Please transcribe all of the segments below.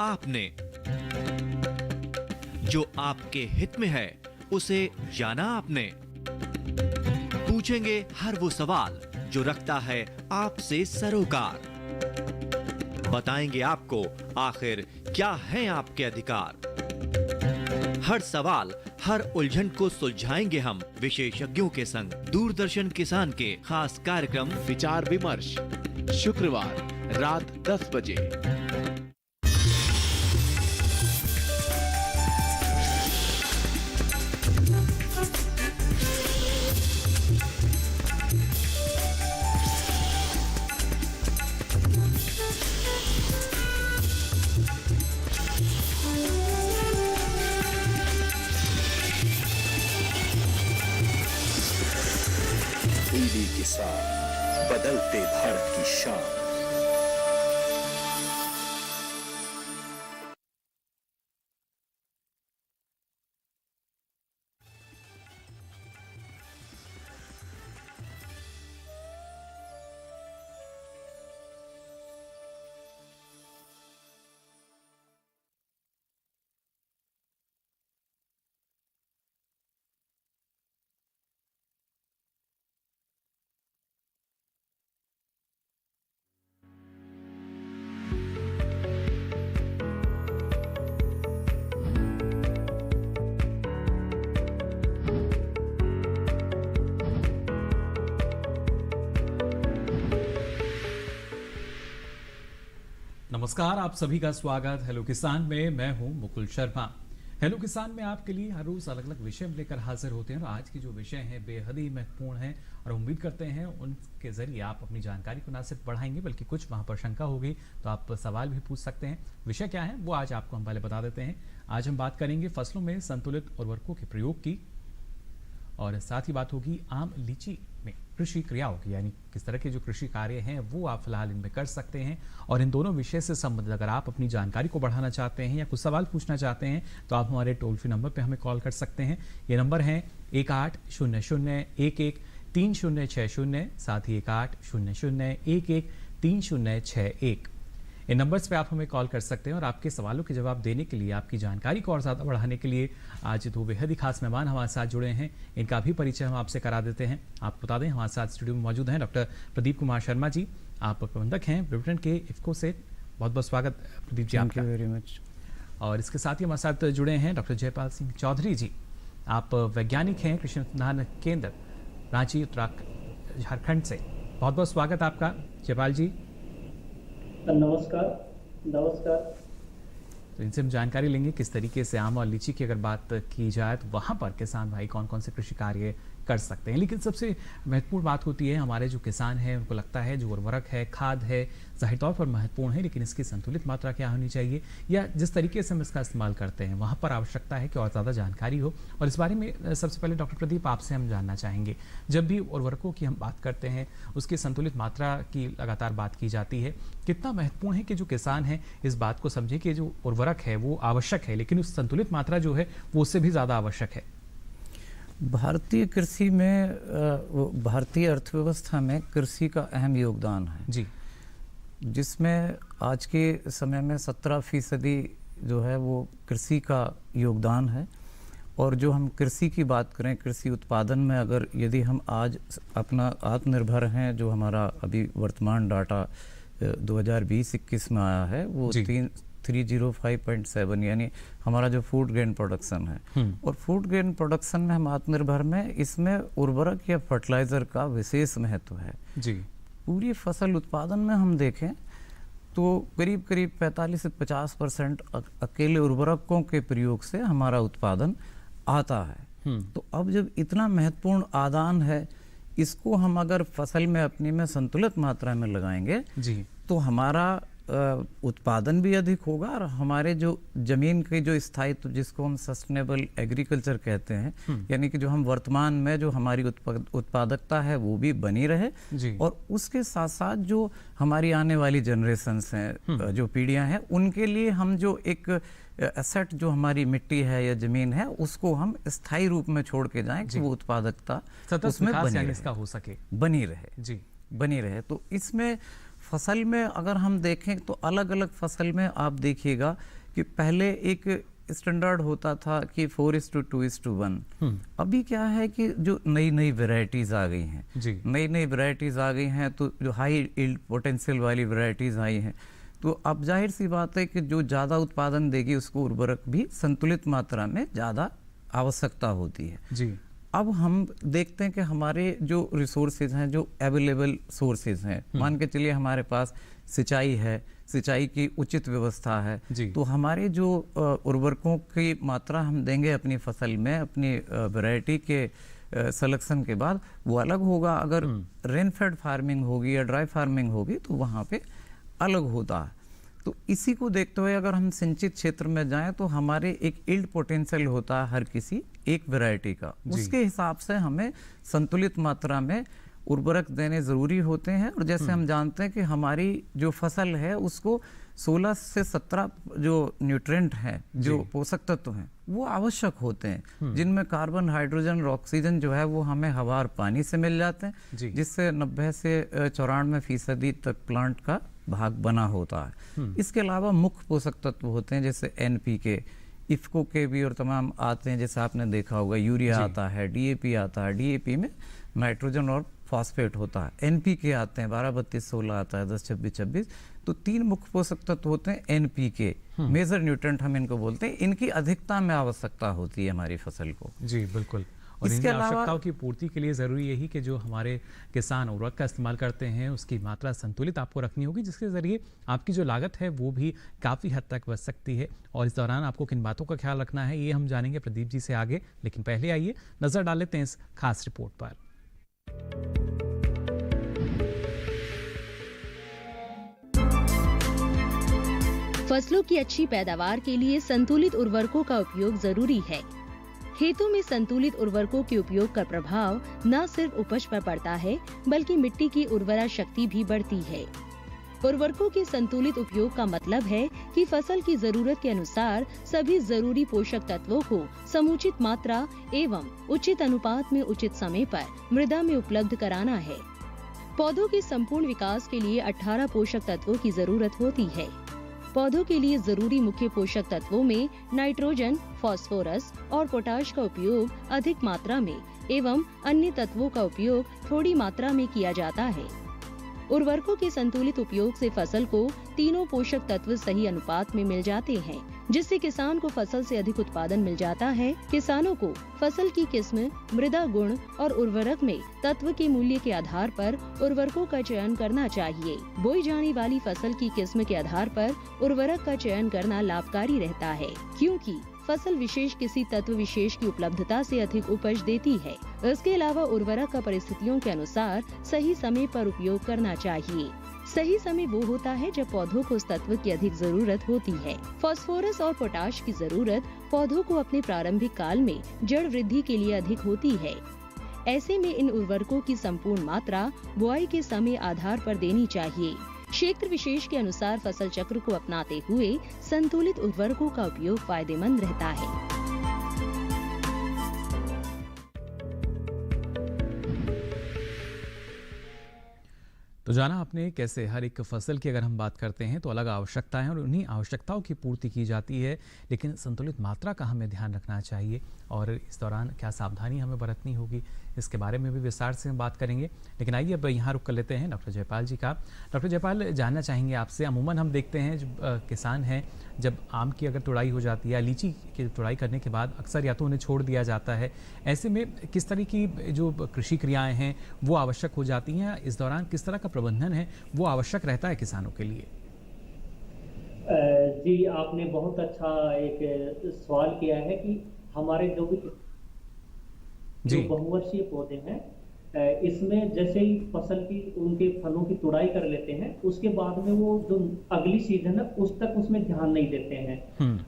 आपने। जो आपके हित में है उसे जाना आपने। पूछेंगे हर वो सवाल जो रखता है आपसे सरोकार। बताएंगे आपको आखिर क्या है आपके अधिकार। हर सवाल, हर उलझन को सुलझाएंगे हम विशेषज्ञों के संग। दूरदर्शन किसान के खास कार्यक्रम विचार विमर्श, शुक्रवार रात 10 बजे। टीवी किसान, बदलते भारत की शान। नमस्कार, आप सभी का स्वागत हेलो किसान में। मैं हूं मुकुल शर्मा। हेलो किसान में आपके लिए हर रोज अलग अलग विषय लेकर हाजिर होते हैं और आज की जो विषय हैं बेहद ही महत्वपूर्ण हैं और उम्मीद करते हैं उनके जरिए आप अपनी जानकारी को ना सिर्फ बढ़ाएंगे बल्कि कुछ वहां पर शंका होगी तो आप सवाल भी पूछ सकते हैं। विषय क्या है वो आज आपको हम पहले बता देते हैं। आज हम बात करेंगे फसलों में संतुलित उर्वरकों के प्रयोग की और साथ ही बात होगी आम लीची में कृषि क्रियाओं की, यानी किस तरह के जो कृषि कार्य हैं वो आप फिलहाल इनमें कर सकते हैं। और इन दोनों विषय से संबंधित अगर आप अपनी जानकारी को बढ़ाना चाहते हैं या कुछ सवाल पूछना चाहते हैं तो आप हमारे टोल फ्री नंबर पर हमें कॉल कर सकते हैं। ये नंबर है 1800113060, साथ ही 1800113061। इन नंबर्स पे आप हमें कॉल कर सकते हैं और आपके सवालों के जवाब देने के लिए, आपकी जानकारी को और ज़्यादा बढ़ाने के लिए आज दो बेहद ही खास मेहमान हमारे साथ जुड़े हैं। इनका भी परिचय हम आपसे करा देते हैं। आप बता दें हमारे साथ स्टूडियो में मौजूद हैं डॉक्टर प्रदीप कुमार शर्मा जी। आप प्रबंधक हैं ब्रिटेन के इफ्को से। बहुत बहुत स्वागत प्रदीप जी आपका। Very much. और इसके साथ ही हमारे साथ जुड़े हैं डॉक्टर जयपाल सिंह चौधरी जी। आप वैज्ञानिक हैं कृषि अनुसंधान केंद्र रांची उत्तराखंड झारखंड से। बहुत बहुत स्वागत आपका जयपाल जी। नमस्कार। तो इनसे हम जानकारी लेंगे किस तरीके से आम और लीची की अगर बात की जाए तो वहाँ पर किसान भाई कौन कौन से कृषि कार्य कर सकते हैं। लेकिन सबसे महत्वपूर्ण बात होती है हमारे जो किसान हैं उनको लगता है जो उर्वरक है, खाद है, ज़ाहिर तौर पर महत्वपूर्ण है, लेकिन इसकी संतुलित मात्रा क्या होनी चाहिए या जिस तरीके से हम इसका इस्तेमाल करते हैं वहाँ पर आवश्यकता है कि और ज़्यादा जानकारी हो। और इस बारे में सबसे पहले डॉक्टर प्रदीप आपसे हम जानना चाहेंगे, जब भी उर्वरकों की हम बात करते हैं उसकी संतुलित मात्रा की लगातार बात की जाती है, कितना महत्वपूर्ण है कि जो किसान हैं इस बात को समझे कि जो उर्वरक है वो आवश्यक है लेकिन उस संतुलित मात्रा जो है वो उससे भी ज़्यादा आवश्यक है। भारतीय कृषि में, भारतीय अर्थव्यवस्था में कृषि का अहम योगदान है जी, जिसमें आज के समय में 17% जो है वो कृषि का योगदान है। और जो हम कृषि की बात करें, कृषि उत्पादन में अगर यदि हम आज अपना आत्मनिर्भर हैं, जो हमारा अभी वर्तमान डाटा 2020-21 में आया है वो 305.7, यानी हमारा जो फूड ग्रेन प्रोडक्शन है। और फूड ग्रेन प्रोडक्शन में हम आत्मनिर्भर में, इसमें उर्वरक या फर्टिलाइजर का विशेष महत्व है जी। पूरी फसल उत्पादन में हम देखें तो करीब 45 से 50% अकेले उर्वरकों के प्रयोग से हमारा उत्पादन आता है। तो अब जब इतना महत्वपूर्ण आदान है, इसको हम अगर फसल में अपनी में संतुलित मात्रा में लगाएंगे जी तो हमारा उत्पादन भी अधिक होगा और हमारे जो जमीन के जो स्थायित्व, जिसको हम सस्टेनेबल एग्रीकल्चर कहते हैं, यानी कि जो हम वर्तमान में जो हमारी उत्पादकता है वो भी बनी रहे जी। और उसके साथ साथ जो हमारी आने वाली जनरेशन्स हैं, जो पीढ़ियां हैं, उनके लिए हम जो एक एसेट जो हमारी मिट्टी है या जमीन है उसको हम स्थायी रूप में छोड़ के जाएं कि वो उत्पादकता उसमें बनी रहे, हो सके, बनी रहे जी। बनी रहे। तो इसमें फसल में अगर हम देखें तो अलग अलग फसल में आप देखिएगा कि पहले एक स्टैंडर्ड होता था कि 4:2:1। अभी क्या है कि जो नई नई वेराइटीज़ आ गई हैं, नई नई वेराइटीज़ आ गई हैं, तो जो हाई यील्ड पोटेंशियल वाली वेराइटीज़ आई हैं, तो अब जाहिर सी बात है कि जो ज़्यादा उत्पादन देगी उसको उर्वरक भी संतुलित मात्रा में ज़्यादा आवश्यकता होती है जी। अब हम देखते हैं कि हमारे जो रिसोर्सेज हैं, जो अवेलेबल सोर्सेज हैं, मान के चलिए हमारे पास सिंचाई है, सिंचाई की उचित व्यवस्था है, तो हमारे जो उर्वरकों की मात्रा हम देंगे अपनी फसल में, अपनी वैरायटी के सिलेक्शन के बाद, वो अलग होगा। अगर रेनफेड फार्मिंग होगी या ड्राई फार्मिंग होगी तो वहाँ पे अलग होता है। तो इसी को देखते हुए अगर हम सिंचित क्षेत्र में जाएं तो हमारे एक यील्ड पोटेंशियल होता है हर किसी एक वैरायटी का, उसके हिसाब से हमें संतुलित मात्रा में उर्वरक देने ज़रूरी होते हैं। और जैसे हम जानते हैं कि हमारी जो फसल है उसको 16 से 17 जो न्यूट्रिएंट हैं, जो पोषक तत्व हैं, वो आवश्यक होते हैं, जिनमें कार्बन, हाइड्रोजन और ऑक्सीजन जो है वो हमें हवा और पानी से मिल जाते हैं, जिससे 90 से 94% तक प्लांट का भाग बना होता है। इसके अलावा मुख्य पोषक तत्व होते हैं जैसे NPK, इफ्को के भी और तमाम आते हैं, जैसे आपने देखा होगा यूरिया आता है, DAP आता है, DAP में नाइट्रोजन और फॉस्फेट होता है, NPK आते हैं 12-32-16 आता है 10-26-26। तो 3 मुख्य पोषक तत्व होते हैं NPK, मेजर न्यूट्रिएंट हम इनको बोलते हैं। इनकी अधिकता में आवश्यकता होती है हमारी फसल को। जी बिल्कुल। और इनकी आवश्यकताओं की पूर्ति के लिए ज़रूरी यही कि जो हमारे किसान उर्वरक का इस्तेमाल करते हैं उसकी मात्रा संतुलित आपको रखनी होगी, जिसके ज़रिए आपकी जो लागत है वो भी काफ़ी हद तक बच सकती है। और इस दौरान आपको किन बातों का ख्याल रखना है ये हम जानेंगे प्रदीप जी से आगे, लेकिन पहले आइए नज़र डाल लेते हैं इस खास रिपोर्ट पर। फसलों की अच्छी पैदावार के लिए संतुलित उर्वरकों का उपयोग जरूरी है। खेतों में संतुलित उर्वरकों के उपयोग का प्रभाव न सिर्फ उपज पर पड़ता है, बल्कि मिट्टी की उर्वरा शक्ति भी बढ़ती है। उर्वरकों के संतुलित उपयोग का मतलब है कि फसल की जरूरत के अनुसार सभी जरूरी पोषक तत्वों को समुचित मात्रा एवं उचित अनुपात में उचित समय पर मृदा में उपलब्ध कराना है। पौधों के संपूर्ण विकास के लिए 18 पोषक तत्वों की जरूरत होती है। पौधों के लिए जरूरी मुख्य पोषक तत्वों में नाइट्रोजन, फास्फोरस और पोटाश का उपयोग अधिक मात्रा में एवं अन्य तत्वों का उपयोग थोड़ी मात्रा में किया जाता है। उर्वरकों के संतुलित उपयोग से फसल को तीनों पोषक तत्व सही अनुपात में मिल जाते हैं, जिससे किसान को फसल से अधिक उत्पादन मिल जाता है। किसानों को फसल की किस्म, मृदा गुण और उर्वरक में तत्व के मूल्य के आधार पर उर्वरकों का चयन करना चाहिए। बोई जाने वाली फसल की किस्म के आधार पर उर्वरक का चयन करना लाभकारी रहता है, क्योंकि फसल विशेष किसी तत्व विशेष की उपलब्धता से अधिक उपज देती है। इसके अलावा उर्वरक का परिस्थितियों के अनुसार सही समय पर उपयोग करना चाहिए। सही समय वो होता है जब पौधों को उस तत्व की अधिक जरूरत होती है। फास्फोरस और पोटाश की जरूरत पौधों को अपने प्रारंभिक काल में जड़ वृद्धि के लिए अधिक होती है। ऐसे में इन उर्वरकों की संपूर्ण मात्रा बुआई के समय आधार पर देनी चाहिए। क्षेत्र विशेष के अनुसार फसल चक्र को अपनाते हुए संतुलित उर्वरकों का उपयोग फायदेमंद रहता है। तो जाना आपने कैसे हर एक फसल की अगर हम बात करते हैं तो अलग आवश्यकताएं हैं और उन्हीं आवश्यकताओं की पूर्ति की जाती है, लेकिन संतुलित मात्रा का हमें ध्यान रखना चाहिए और इस दौरान क्या सावधानी हमें बरतनी होगी, इसके बारे में भी विस्तार से हम बात करेंगे। लेकिन आइए अब यहाँ रुक कर लेते हैं डॉक्टर जयपाल जी का। डॉक्टर जयपाल, जानना चाहेंगे आपसे, अमूमन हम देखते हैं जो किसान हैं, जब आम की अगर तुड़ाई हो जाती है या लीची की तुड़ाई करने के बाद अक्सर या तो उन्हें छोड़ दिया जाता है, ऐसे में किस तरह की जो कृषि क्रियाएं हैं वो आवश्यक हो जाती हैं, इस दौरान किस तरह का प्रबंधन है वो आवश्यक रहता है किसानों के लिए? जी, आपने बहुत अच्छा एक सवाल किया है कि हमारे जो बहुवर्षीय पौधे हैं, इसमें जैसे ही फसल की उनके फलों की तुड़ाई कर लेते हैं, उसके बाद में वो जो अगली सीजन है उस तक उसमें ध्यान नहीं देते हैं।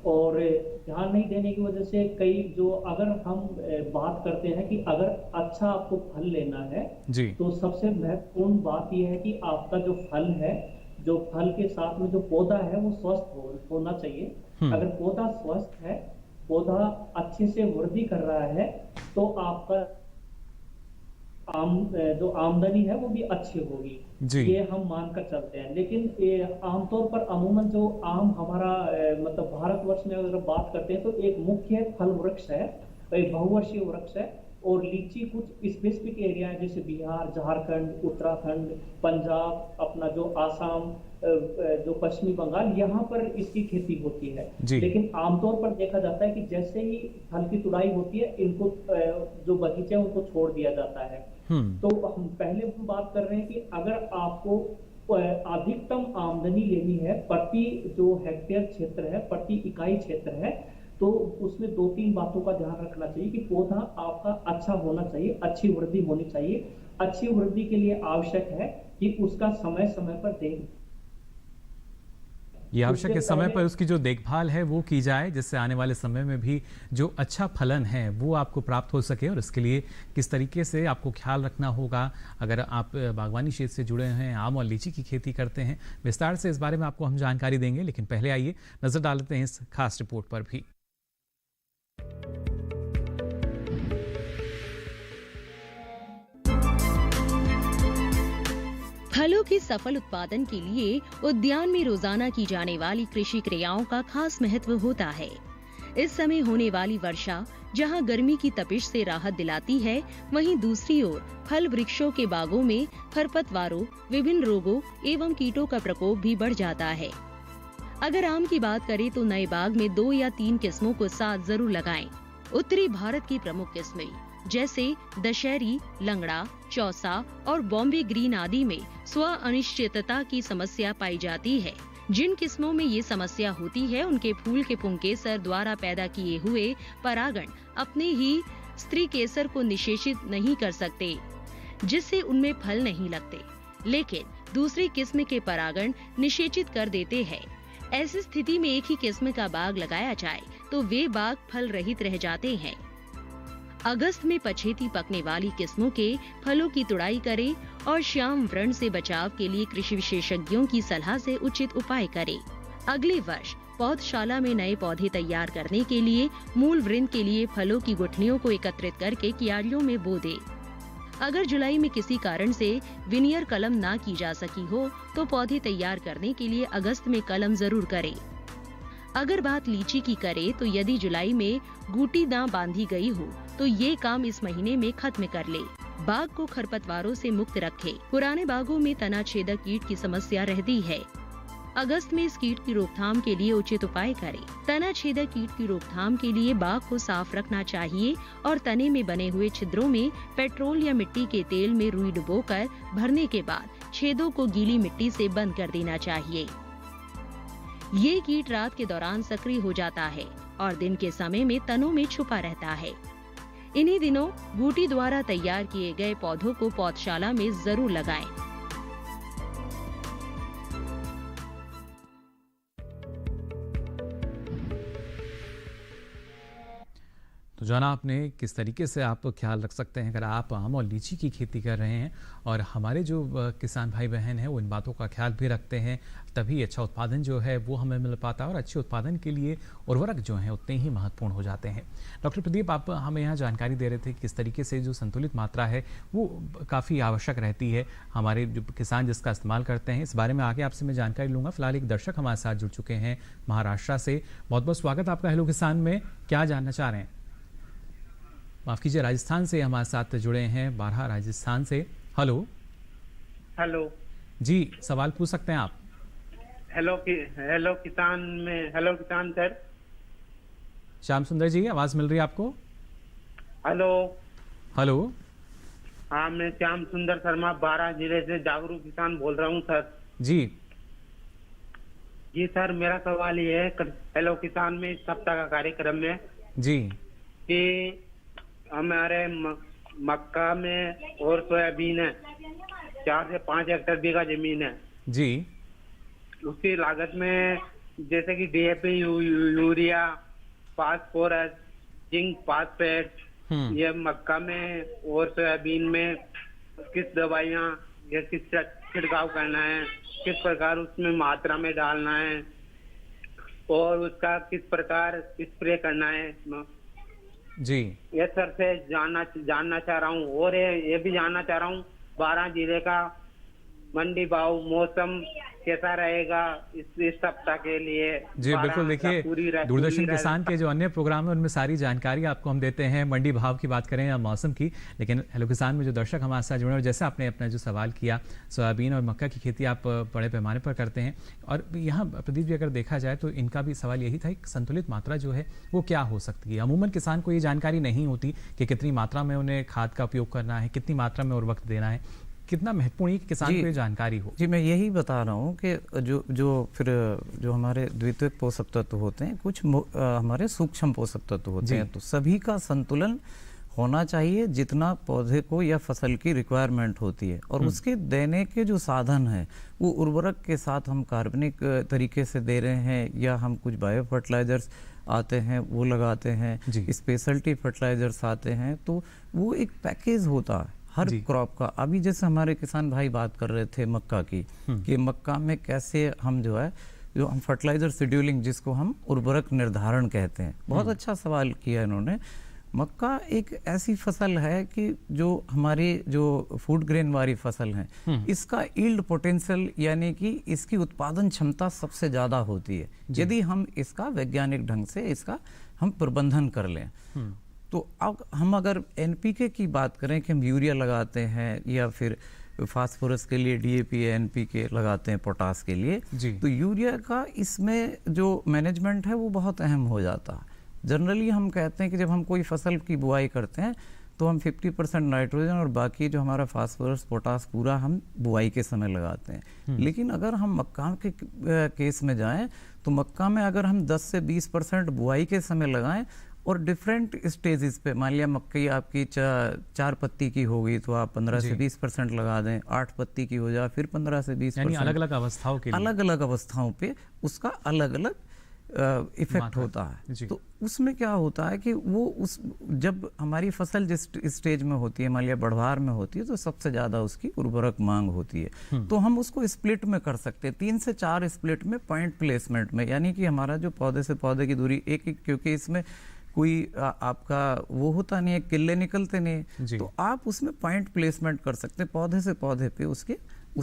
और ध्यान नहीं देने की वजह से कई जो अगर हम बात करते हैं कि अगर अच्छा आपको फल लेना है तो सबसे महत्वपूर्ण बात यह है कि आपका जो फल है, जो फल के साथ में जो पौधा है वो स्वस्थ होना चाहिए। अगर पौधा स्वस्थ है, पौधा अच्छे से वृद्धि कर रहा है, तो जो आमदनी है वो भी अच्छी होगी, जी। ये हम मानकर चलते हैं। लेकिन ये आमतौर पर अमूमन जो आम हमारा मतलब भारतवर्ष में अगर बात करते हैं तो एक मुख्य फल वृक्ष है, एक बहुवर्षीय वृक्ष है। और लीची कुछ स्पेसिफिक एरिया है जैसे बिहार, झारखंड, उत्तराखंड, पंजाब, अपना जो आसाम, जो पश्चिमी बंगाल, यहाँ पर इसकी खेती होती है। जी। लेकिन आमतौर पर देखा जाता है कि जैसे ही फल की तुड़ाई होती है, इनको जो बगीचे हैं उनको छोड़ दिया जाता है। तो हम पहले बात कर रहे हैं कि अगर आपको अधिकतम आमदनी लेनी है प्रति जो हेक्टेयर क्षेत्र है, प्रति इकाई क्षेत्र है, तो उसमें 2-3 बातों का ध्यान रखना चाहिए कि पौधा आपका अच्छा होना चाहिए, अच्छी वृद्धि होनी चाहिए। अच्छी वृद्धि के लिए आवश्यक है कि उसका समय समय पर ये आवश्यक है समय पर उसकी जो देखभाल है वो की जाए, जिससे आने वाले समय में भी जो अच्छा फलन है वो आपको प्राप्त हो सके। और इसके लिए किस तरीके से आपको ख्याल रखना होगा, अगर आप बागवानी क्षेत्र से जुड़े हैं, आम और लीची की खेती करते हैं, विस्तार से इस बारे में आपको हम जानकारी देंगे। लेकिन पहले आइए नजर डालते हैं इस खास रिपोर्ट पर भी। फलों के सफल उत्पादन के लिए उद्यान में रोजाना की जाने वाली कृषि क्रियाओं का खास महत्व होता है। इस समय होने वाली वर्षा जहां गर्मी की तपिश से राहत दिलाती है, वहीं दूसरी ओर फल वृक्षों के बागों में खरपतवारों, विभिन्न रोगों एवं कीटों का प्रकोप भी बढ़ जाता है। अगर आम की बात करें तो नए बाग में 2 या 3 किस्मों को साथ जरूर लगाएं। उत्तरी भारत की प्रमुख किस्में जैसे दशहरी, लंगड़ा, चौसा और बॉम्बे ग्रीन आदि में स्व अनिश्चितता की समस्या पाई जाती है। जिन किस्मों में ये समस्या होती है, उनके फूल के पुंकेसर द्वारा पैदा किए हुए परागण अपने ही स्त्री केसर को निषेचित नहीं कर सकते, जिससे उनमें फल नहीं लगते। लेकिन दूसरी किस्म के परागण निषेचित कर देते हैं। ऐसी स्थिति में एक ही किस्म का बाग लगाया जाए तो वे बाग फल रहित रह जाते हैं। अगस्त में पछेती पकने वाली किस्मों के फलों की तुड़ाई करें और श्याम व्रण से बचाव के लिए कृषि विशेषज्ञों की सलाह से उचित उपाय करें। अगले वर्ष पौधशाला में नए पौधे तैयार करने के लिए मूल वृंद के लिए फलों की गुठलियों को एकत्रित करके क्यारियों में बो दें। अगर जुलाई में किसी कारण से विनियर कलम ना की जा सकी हो तो पौधे तैयार करने के लिए अगस्त में कलम जरूर करें। अगर बात लीची की करें तो यदि जुलाई में गूटी ना बांधी गई हो तो ये काम इस महीने में खत्म कर ले। बाग को खरपतवारों से मुक्त रखें। पुराने बागों में तना छेदक कीट की समस्या रहती है। अगस्त में इस कीट की रोकथाम के लिए उचित उपाय करें। तना छेदक कीट की रोकथाम के लिए बाग को साफ रखना चाहिए और तने में बने हुए छिद्रों में पेट्रोल या मिट्टी के तेल में रुई डुबोकर भरने के बाद छेदों को गीली मिट्टी से बंद कर देना चाहिए। ये कीट रात के दौरान सक्रिय हो जाता है और दिन के समय में तनों में छुपा रहता है। इन्हीं दिनों बूटी द्वारा तैयार किए गए पौधों को पौधशाला में जरूर लगाएं। तो जाना आपने किस तरीके से आप ख्याल रख सकते हैं अगर आप आम और लीची की खेती कर रहे हैं, और हमारे जो किसान भाई बहन हैं वो इन बातों का ख्याल भी रखते हैं, तभी अच्छा उत्पादन जो है वो हमें मिल पाता है। और अच्छे उत्पादन के लिए उर्वरक जो हैं उतने ही महत्वपूर्ण हो जाते हैं। डॉक्टर प्रदीप, आप हमें यहाँ जानकारी दे रहे थे किस तरीके से जो संतुलित मात्रा है वो काफ़ी आवश्यक रहती है हमारे जो किसान जिसका इस्तेमाल करते हैं। इस बारे में आगे आपसे मैं जानकारी लूँगा। फिलहाल एक दर्शक हमारे साथ जुड़ चुके हैं महाराष्ट्र से। बहुत बहुत स्वागत आपका हेलो किसान में। क्या जानना चाह रहे हैं? माफ कीजिए, राजस्थान से हमारे साथ जुड़े हैं बारहा राजस्थान से। हेलो हेलो जी, सवाल पूछ सकते हैं आप। हेलो किसान में हेलो किसान सर। श्याम सुंदर जी, आवाज मिल रही है आपको? Hello hello. हाँ, मैं श्याम सुंदर शर्मा बारह जिले से जागरूक किसान बोल रहा हूँ सर। जी जी सर, मेरा सवाल ये है हेलो किसान में इस सप्ताह का कार्यक्रम में जी कि हमारे मक्का में और सोयाबीन है, 4 से 5 हेक्टेयर बीघा जमीन है जी। उसकी लागत में जैसे कि DAP, urea, phosphorus, zinc, phosphate, ये मक्का में और सोयाबीन में किस दवाइयाँ या किस छिड़काव करना है, किस प्रकार उसमें मात्रा में डालना है और उसका किस प्रकार स्प्रे करना है। जी। ये सर से जानना चाह रहा हूँ, और ये भी जानना चाह रहा हूँ 12 जिले का मंडी भाव मौसम कैसा रहेगा इस सप्ताह के लिए। जी बिल्कुल, देखिए दूरदर्शन किसान के जो अन्य प्रोग्राम है उनमें सारी जानकारी आपको हम देते हैं, मंडी भाव की बात करें या मौसम की। लेकिन हेलो किसान में जो दर्शक हमारे साथ जुड़े, और जैसे आपने अपना जो सवाल किया, सोयाबीन और मक्का की खेती आप बड़े पैमाने पर करते हैं, और यहाँ प्रदीप जी अगर देखा जाए तो इनका भी सवाल यही था कि संतुलित मात्रा जो है वो क्या हो सकती है। अमूमन किसान को ये जानकारी नहीं होती कि कितनी मात्रा में उन्हें खाद का उपयोग करना है, कितनी मात्रा में उर्वरक देना है। कितना महत्वपूर्ण है कि किसान को ये जानकारी हो। जी मैं यही बता रहा हूँ कि जो हमारे द्वितीयक पोषक तत्व होते हैं, कुछ हमारे सूक्ष्म पोषक तत्व होते हैं, तो सभी का संतुलन होना चाहिए जितना पौधे को या फसल की रिक्वायरमेंट होती है। और उसके देने के जो साधन है वो उर्वरक के साथ हम कार्बनिक तरीके से दे रहे हैं, या हम कुछ बायो फर्टिलाइजर्स आते हैं वो लगाते हैं, स्पेशलिटी फर्टिलाइजर्स आते हैं, तो वो एक पैकेज होता है हर क्रॉप का। अभी जैसे हमारे किसान भाई बात कर रहे थे मक्का की, कि मक्का में कैसे हम जो हम फर्टिलाइजर शेड्यूलिंग, जिसको हम उर्वरक निर्धारण कहते हैं, बहुत अच्छा सवाल किया इन्होंने। मक्का एक ऐसी फसल है कि जो हमारी जो फूड ग्रेन वाली फसल है, इसका यील्ड पोटेंशियल यानी कि इसकी उत्पादन क्षमता सबसे ज़्यादा होती है यदि हम इसका वैज्ञानिक ढंग से इसका हम प्रबंधन कर लें। तो अब हम अगर एनपीके की बात करें कि हम यूरिया लगाते हैं या फिर फास्फोरस के लिए डीएपी या एनपीके लगाते हैं पोटास के लिए, तो यूरिया का इसमें जो मैनेजमेंट है वो बहुत अहम हो जाता है। जनरली हम कहते हैं कि जब हम कोई फसल की बुआई करते हैं तो हम 50% नाइट्रोजन और बाकी जो हमारा फास्फोरस पोटास पूरा हम बुआई के समय लगाते हैं। लेकिन अगर हम मक्का के केस में जाएं तो मक्का में अगर हम 10 से 20% बुआई के समय लगाएं और डिफरेंट स्टेजेस पे, मान लिया मक्की आपकी 4 पत्ती की होगी तो आप 15 से 20% लगा दें, 8 पत्ती की हो जाए फिर 15 से 20%, अलग अलग अवस्थाओं के लिए अलग अलग अवस्थाओं पे उसका अलग अलग इफेक्ट होता है। तो उसमें क्या होता है कि वो जब हमारी फसल जिस स्टेज में होती है, मान लिया बढ़वार में होती है, तो सबसे ज़्यादा उसकी उर्वरक मांग होती है। तो हम उसको स्प्लिट में कर सकते हैं, 3 से 4 स्प्लिट में पॉइंट प्लेसमेंट में, यानी कि हमारा जो पौधे से पौधे की दूरी एक, क्योंकि इसमें कोई आपका वो होता नहीं है, किले निकलते नहीं, तो आप उसमें पॉइंट प्लेसमेंट कर सकते हैं पौधे से पौधे पे, उस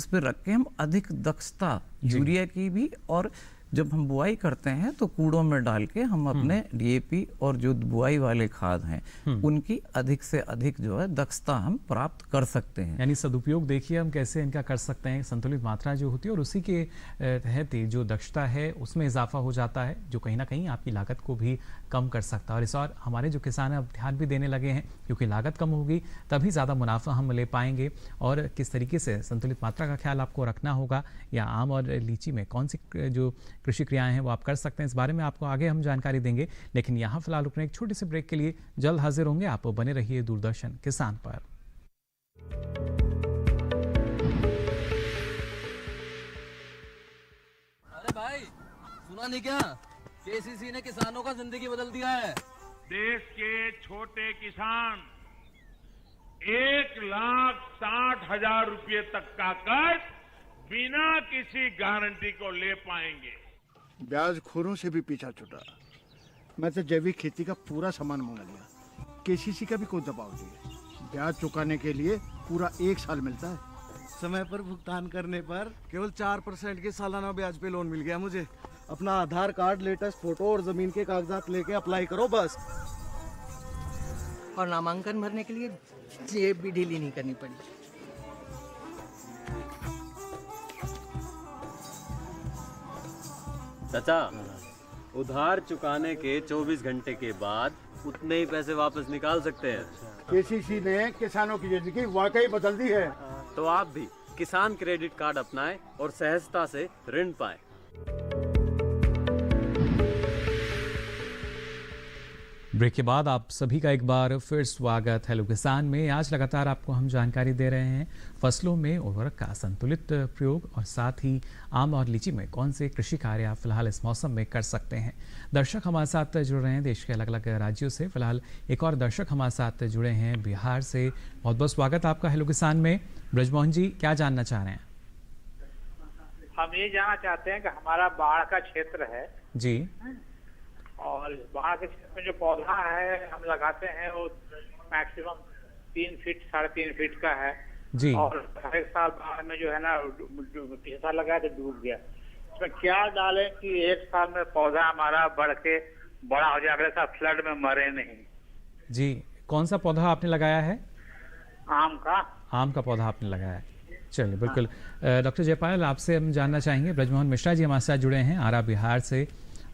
पे रख के हम अधिक दक्षता यूरिया की भी, और जब हम बुआई करते हैं तो कूड़ों में डाल के हम अपने डीएपी और जो बुआई वाले खाद हैं उनकी अधिक से अधिक जो है दक्षता हम प्राप्त कर सकते हैं। यानी सदुपयोग देखिए हम कैसे इनका कर सकते हैं, संतुलित मात्रा जो होती है और उसी के तहत जो दक्षता है उसमें इजाफा हो जाता है, जो कहीं ना कहीं आपकी लागत को भी कम कर सकता है। और इस और हमारे जो किसान हैं अब ध्यान भी देने लगे हैं, क्योंकि लागत कम होगी तभी ज़्यादा मुनाफा हम ले पाएंगे। और किस तरीके से संतुलित मात्रा का ख्याल आपको रखना होगा, या आम और लीची में कौन सी जो कृषि क्रियाएं हैं वो आप कर सकते हैं, इस बारे में आपको आगे हम जानकारी देंगे। लेकिन यहाँ फिलहाल रुकने एक छोटे से ब्रेक के लिए जल्द हाजिर होंगे। आप बने रहिए दूरदर्शन किसान पर। अरे भाई सुना नहीं क्या, केसीसी ने किसानों का जिंदगी बदल दिया है। देश के छोटे किसान 1,60,000 रुपये तक का कर्ज बिना किसी गारंटी को ले पाएंगे। ब्याज खोरों से भी पीछा छुटा। मैं तो जैविक खेती का पूरा सामान मंगा लिया, केसीसी का भी कोई दबाव नहीं है। ब्याज चुकाने के लिए पूरा 1 साल मिलता है। समय पर भुगतान करने पर केवल 4% के सालाना ब्याज पे लोन मिल गया मुझे। अपना आधार कार्ड, लेटेस्ट फोटो और जमीन के कागजात लेके अप्लाई करो बस। और नामांकन भरने के लिए जेब भी ढीली नहीं करनी पड़ी। चाचा, उधार चुकाने के 24 घंटे के बाद उतने ही पैसे वापस निकाल सकते हैं। केसीसी ने किसानों की जिंदगी वाकई बदल दी है। तो आप भी किसान क्रेडिट कार्ड अपनाएं और सहजता से ऋण पाएं। ब्रेक के बाद आप सभी का एक बार फिर स्वागत हेलो किसान में। आज लगातार आपको हम जानकारी दे रहे हैं फसलों में उर्वरक का संतुलित प्रयोग और साथ ही आम और लीची में कौन से कृषि कार्य आप फिलहाल इस मौसम में कर सकते हैं। दर्शक हमारे साथ जुड़ रहे हैं देश के अलग अलग राज्यों से। फिलहाल एक और दर्शक हमारे साथ जुड़े हैं बिहार से। बहुत बहुत स्वागत आपका हेलो किसान में। ब्रजमोहन जी, क्या जानना चाह रहे हैं? हम ये जानना चाहते हैं कि हमारा बाढ़ का क्षेत्र है जी, और और वहाँ के क्षेत्र में जो पौधा है हम लगाते हैं वो मैक्सिमम 3 फीट 3.5 फीट का है जी। और हर एक साल बाढ़ में जो है ना पिछले साल लगाया तो डूब गया। इसमें क्या डालें कि एक साल में पौधा हमारा बढ़ के बड़ा हो जाए, अगले साल फ्लड में मरे नहीं। जी, कौन सा पौधा आपने लगाया है? आम का। आम का पौधा आपने लगाया है, चलिए बिल्कुल। डॉक्टर जयपाल, आपसे हम जानना चाहेंगे, ब्रजमोहन मिश्रा जी हमारे साथ जुड़े हैं आरा बिहार से,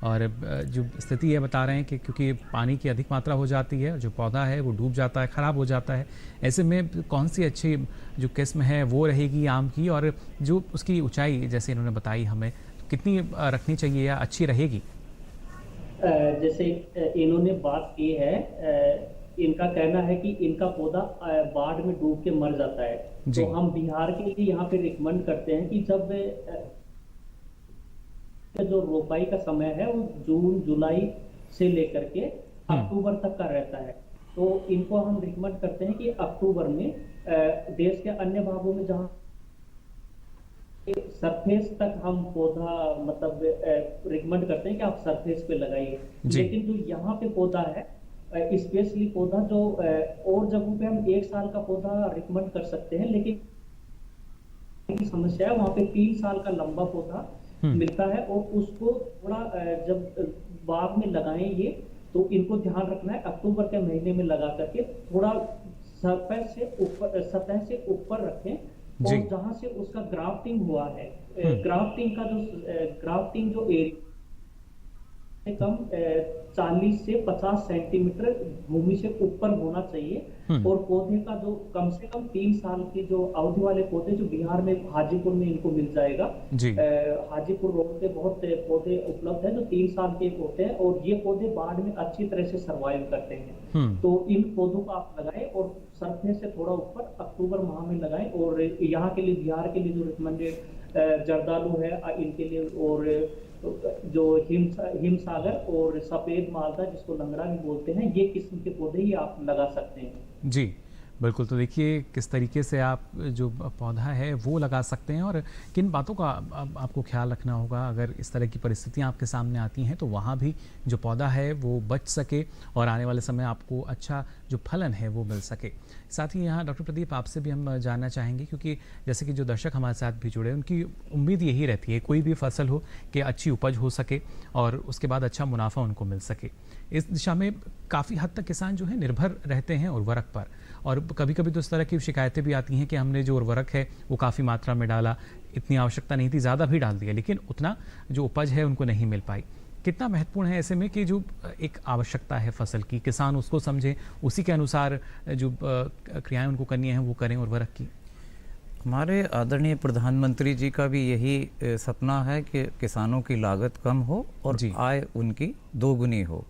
और जो स्थिति है बता रहे हैं कि क्योंकि पानी की अधिक मात्रा हो जाती है, जो पौधा है वो डूब जाता है, ख़राब हो जाता है। ऐसे में कौन सी अच्छी जो किस्म है वो रहेगी आम की, और जो उसकी ऊंचाई जैसे इन्होंने बताई हमें, तो कितनी रखनी चाहिए या अच्छी रहेगी? जैसे इन्होंने बात की है, इनका कहना है कि इनका पौधा बाढ़ में डूब के मर जाता है, तो हम बिहार के लिए यहाँ पे रिकमेंड करते हैं कि जब जो रोपाई का समय है वो जून जुलाई से लेकर के अक्टूबर तक का रहता है, तो इनको हम रिकमेंड करते हैं कि अक्टूबर में देश के अन्य भागों में जहाँ सरफेस तक हम पौधा मतलब रिकमेंड करते हैं कि आप सरफेस पे लगाइए, लेकिन जो यहाँ पे पौधा है स्पेशली पौधा जो और जगहों पे हम 1 साल का पौधा रिकमेंड कर सकते हैं, लेकिन समस्या है वहाँ पे 3 साल का लंबा पौधा मिलता है, और उसको थोड़ा जब बाग में लगाएं ये, तो इनको ध्यान रखना है अक्टूबर के महीने में लगा करके थोड़ा सतह से ऊपर रखें, और जहाँ से उसका ग्राफ्टिंग हुआ है, ग्राफ्टिंग जो एरिया कम 40 से 50 सेंटीमीटर भूमि से ऊपर होना चाहिए, और पौधे का जो कम से कम 3 साल की जो अवधि वाले पौधे जो बिहार में हाजीपुर में इनको मिल जाएगा, हाजीपुर रोड पे बहुत पौधे उपलब्ध है जो 3 साल के होते हैं, और ये पौधे बाढ़ में अच्छी तरह से सर्वाइव करते हैं। तो इन पौधों को आप लगाएं और सरफेस से थोड़ा ऊपर अक्टूबर माह में लगाएं, और यहाँ के लिए बिहार के लिए जो रिकमेंडेड जर्दालू है इनके लिए, और जो हिमसागर और सफेद मालदा जिसको लंगड़ा भी बोलते हैं, ये किस्म के पौधे ही आप लगा सकते हैं। जी बिल्कुल, तो देखिए किस तरीके से आप जो पौधा है वो लगा सकते हैं, और किन बातों का आपको ख्याल रखना होगा अगर इस तरह की परिस्थितियां आपके सामने आती हैं, तो वहाँ भी जो पौधा है वो बच सके और आने वाले समय आपको अच्छा जो फलन है वो मिल सके। साथ ही यहाँ डॉक्टर प्रदीप, आपसे भी हम जानना चाहेंगे, क्योंकि जैसे कि जो दर्शक हमारे साथ भी जुड़े, उनकी उम्मीद यही रहती है कोई भी फसल हो कि अच्छी उपज हो सके और उसके बाद अच्छा मुनाफा उनको मिल सके। इस दिशा में काफ़ी हद तक किसान जो है निर्भर रहते हैं उर्वरक पर, और कभी कभी तो इस तरह की शिकायतें भी आती हैं कि हमने जो उर्वरक है वो काफ़ी मात्रा में डाला, इतनी आवश्यकता नहीं थी, ज़्यादा भी डाल दिया, लेकिन उतना जो उपज है उनको नहीं मिल पाई। कितना महत्वपूर्ण है ऐसे में कि जो एक आवश्यकता है फसल की, किसान उसको समझें, उसी के अनुसार जो क्रियाएं उनको करनी है वो करें उर्वरक की? हमारे आदरणीय प्रधानमंत्री जी का भी यही सपना है कि किसानों की लागत कम हो और आय उनकी दोगुनी हो।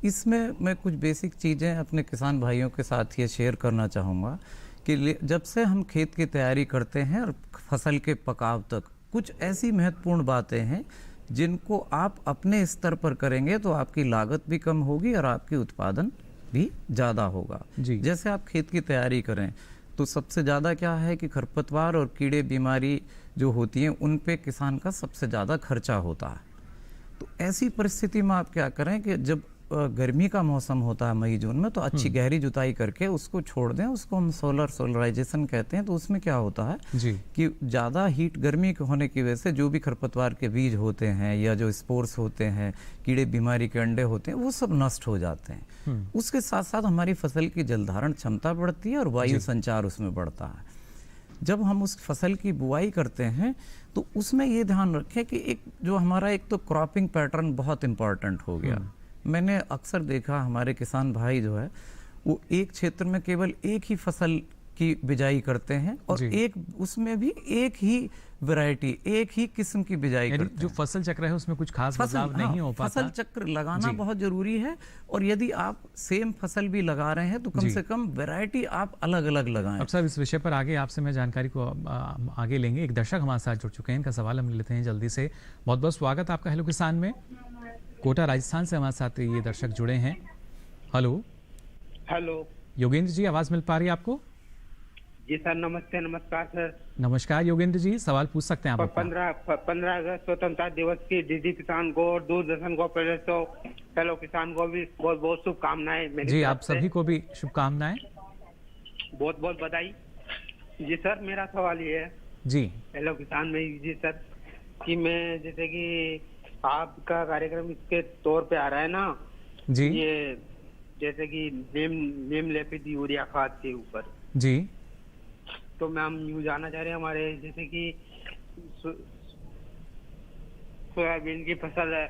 इसमें मैं कुछ बेसिक चीज़ें अपने किसान भाइयों के साथ ये शेयर करना चाहूँगा कि जब से हम खेत की तैयारी करते हैं और फसल के पकाव तक, कुछ ऐसी महत्वपूर्ण बातें हैं जिनको आप अपने स्तर पर करेंगे तो आपकी लागत भी कम होगी और आपकी उत्पादन भी ज़्यादा होगा। जैसे आप खेत की तैयारी करें तो सबसे ज़्यादा क्या है कि खरपतवार और कीड़े बीमारी जो होती हैं उन पे किसान का सबसे ज़्यादा खर्चा होता है। तो ऐसी परिस्थिति में आप क्या करें कि जब गर्मी का मौसम होता है मई जून में, तो अच्छी गहरी जुताई करके उसको छोड़ दें, उसको हम सोलराइजेशन कहते हैं। तो उसमें क्या होता है कि ज़्यादा हीट गर्मी होने की वजह से जो भी खरपतवार के बीज होते हैं या जो स्पोर्स होते हैं, कीड़े बीमारी के अंडे होते हैं, वो सब नष्ट हो जाते हैं। उसके साथ साथ हमारी फसल की जलधारण क्षमता बढ़ती है और वायु संचार उसमें बढ़ता है। जब हम उस फसल की बुआई करते हैं तो उसमें ये ध्यान रखें कि एक जो हमारा एक तो क्रॉपिंग पैटर्न बहुत इम्पॉर्टेंट हो गया। मैंने अक्सर देखा हमारे किसान भाई जो है वो एक क्षेत्र में केवल एक ही फसल की बिजाई करते हैं और एक उसमें भी एक ही वैरायटी, एक ही किस्म की बिजाई करते हैं। जो फसल चक्र है उसमें कुछ खास बदलाव नहीं हो पाता। फसल चक्र लगाना बहुत जरूरी है, और यदि आप सेम फसल भी लगा रहे हैं तो कम से कम वैरायटी आप अलग अलग लगाएं। अब साहब, इस विषय पर आगे आपसे मैं जानकारी को आगे लेंगे। एक दर्शक हमारे साथ जुड़ चुके हैं, इनका सवाल हम लेते हैं जल्दी से। बहुत बहुत स्वागत आपका हेलो किसान में। कोटा राजस्थान से हमारे साथ ये दर्शक जुड़े हैं। हेलो हेलो योगेंद्र जी, आवाज मिल पा रही है आपको? जी सर, नमस्ते। नमस्कार सर। नमस्कार योगेंद्र जी, सवाल पूछ सकते हैं आप अपना। 15 अगस्त स्वतंत्रता दिवस की डीडी किसान को और दूरदर्शन को पहले तो हेलो किसान को भी बहुत बहुत शुभकामनाएं मेरी जी, तरफ आप से। सभी को भी शुभकामनाएं। बहुत बहुत बधाई। जी सर, मेरा सवाल ये है जी हेलो किसान में जी सर, कि मैं जैसे कि आपका कार्यक्रम इसके तौर पे आ रहा है ना जी ये, जैसे कि नीम लेपित यूरिया खाद के ऊपर, जी तो मैं हम यूँ जानना चाह रहे हैं हमारे जैसे कि सोयाबीन की फसल है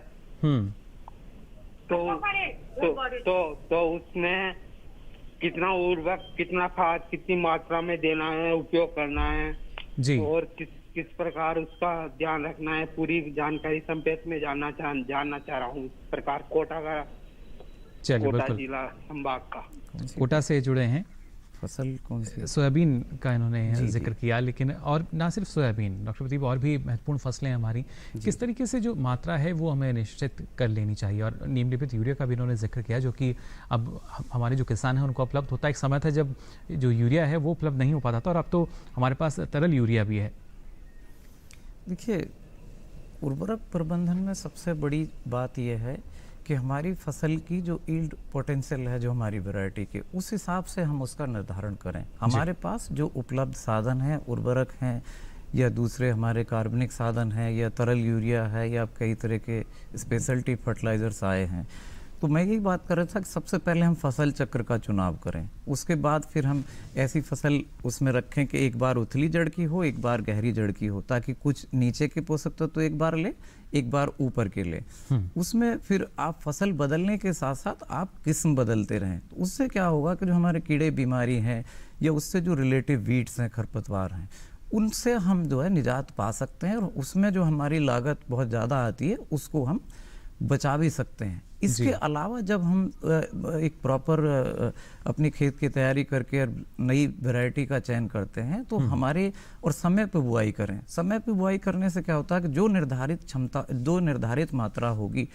तो उसमें कितना उर्वरक, कितना खाद, कितनी मात्रा में देना है, उपयोग करना है जी, और किस प्रकार उसका ध्यान रखना है, पूरी जानकारी संक्षेप में जानना चाह रहा हूँ। प्रकार कोटा का, चलिए कोटा बिल्कुल। जिला संभाग का। कोटा से जुड़े हैं। फसल कौन सी? सोयाबीन का इन्होंने जी, जिक्र किया, लेकिन और ना सिर्फ सोयाबीन डॉक्टर प्रदीप, और भी महत्वपूर्ण फसलें हैं हमारी, किस तरीके से जो मात्रा है वो हमें निश्चित कर लेनी चाहिए। और नीम लेपित यूरिया का भी इन्होंने जिक्र किया, जो कि अब हमारे जो किसान हैं उनको उपलब्ध होता है। एक समय था जब जो यूरिया है वो उपलब्ध नहीं हो पाता था, और अब तो हमारे पास तरल यूरिया भी है। देखिए, उर्वरक प्रबंधन में सबसे बड़ी बात यह है कि हमारी फसल की जो यील्ड पोटेंशियल है, जो हमारी वैरायटी के, उस हिसाब से हम उसका निर्धारण करें। हमारे पास जो उपलब्ध साधन हैं, उर्वरक हैं या दूसरे हमारे कार्बनिक साधन हैं या तरल यूरिया है या कई तरह के स्पेशलिटी फर्टिलाइजर्स आए हैं, तो मैं यही बात कर रहा था कि सबसे पहले हम फसल चक्र का चुनाव करें। उसके बाद फिर हम ऐसी फसल उसमें रखें कि एक बार उथली जड़ की हो, एक बार गहरी जड़ की हो, ताकि कुछ नीचे के पोषक तत्व तो एक बार ले, एक बार ऊपर के ले। उसमें फिर आप फसल बदलने के साथ साथ आप किस्म बदलते रहें। तो उससे क्या होगा कि जो हमारे कीड़े बीमारी हैं या उससे जो रिलेटिव वीड्स हैं, खरपतवार हैं, उनसे हम जो है निजात पा सकते हैं, और उसमें जो हमारी लागत बहुत ज़्यादा आती है उसको हम बचा भी सकते हैं। इसके अलावा जब हम एक प्रॉपर अपनी खेत की तैयारी करके नई वैरायटी का चयन करते हैं, तो हमारे और समय पे बुआई करें। समय पे बुआई करने से क्या होता है कि जो निर्धारित क्षमता, जो निर्धारित मात्रा होगी,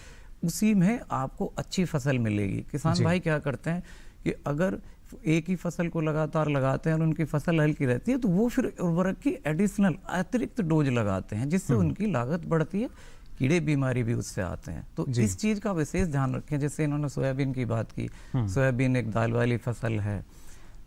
उसी में आपको अच्छी फसल मिलेगी। किसान भाई क्या करते हैं कि अगर एक ही फसल को लगातार लगाते हैं और उनकी फसल हल्की रहती है, तो वो फिर उर्वरक की एडिशनल अतिरिक्त डोज लगाते हैं, जिससे उनकी लागत बढ़ती है, कीड़े बीमारी भी उससे आते हैं। तो इस चीज का विशेष ध्यान रखें। जैसे इन्होंने सोयाबीन की बात की, सोयाबीन एक दाल वाली फसल है,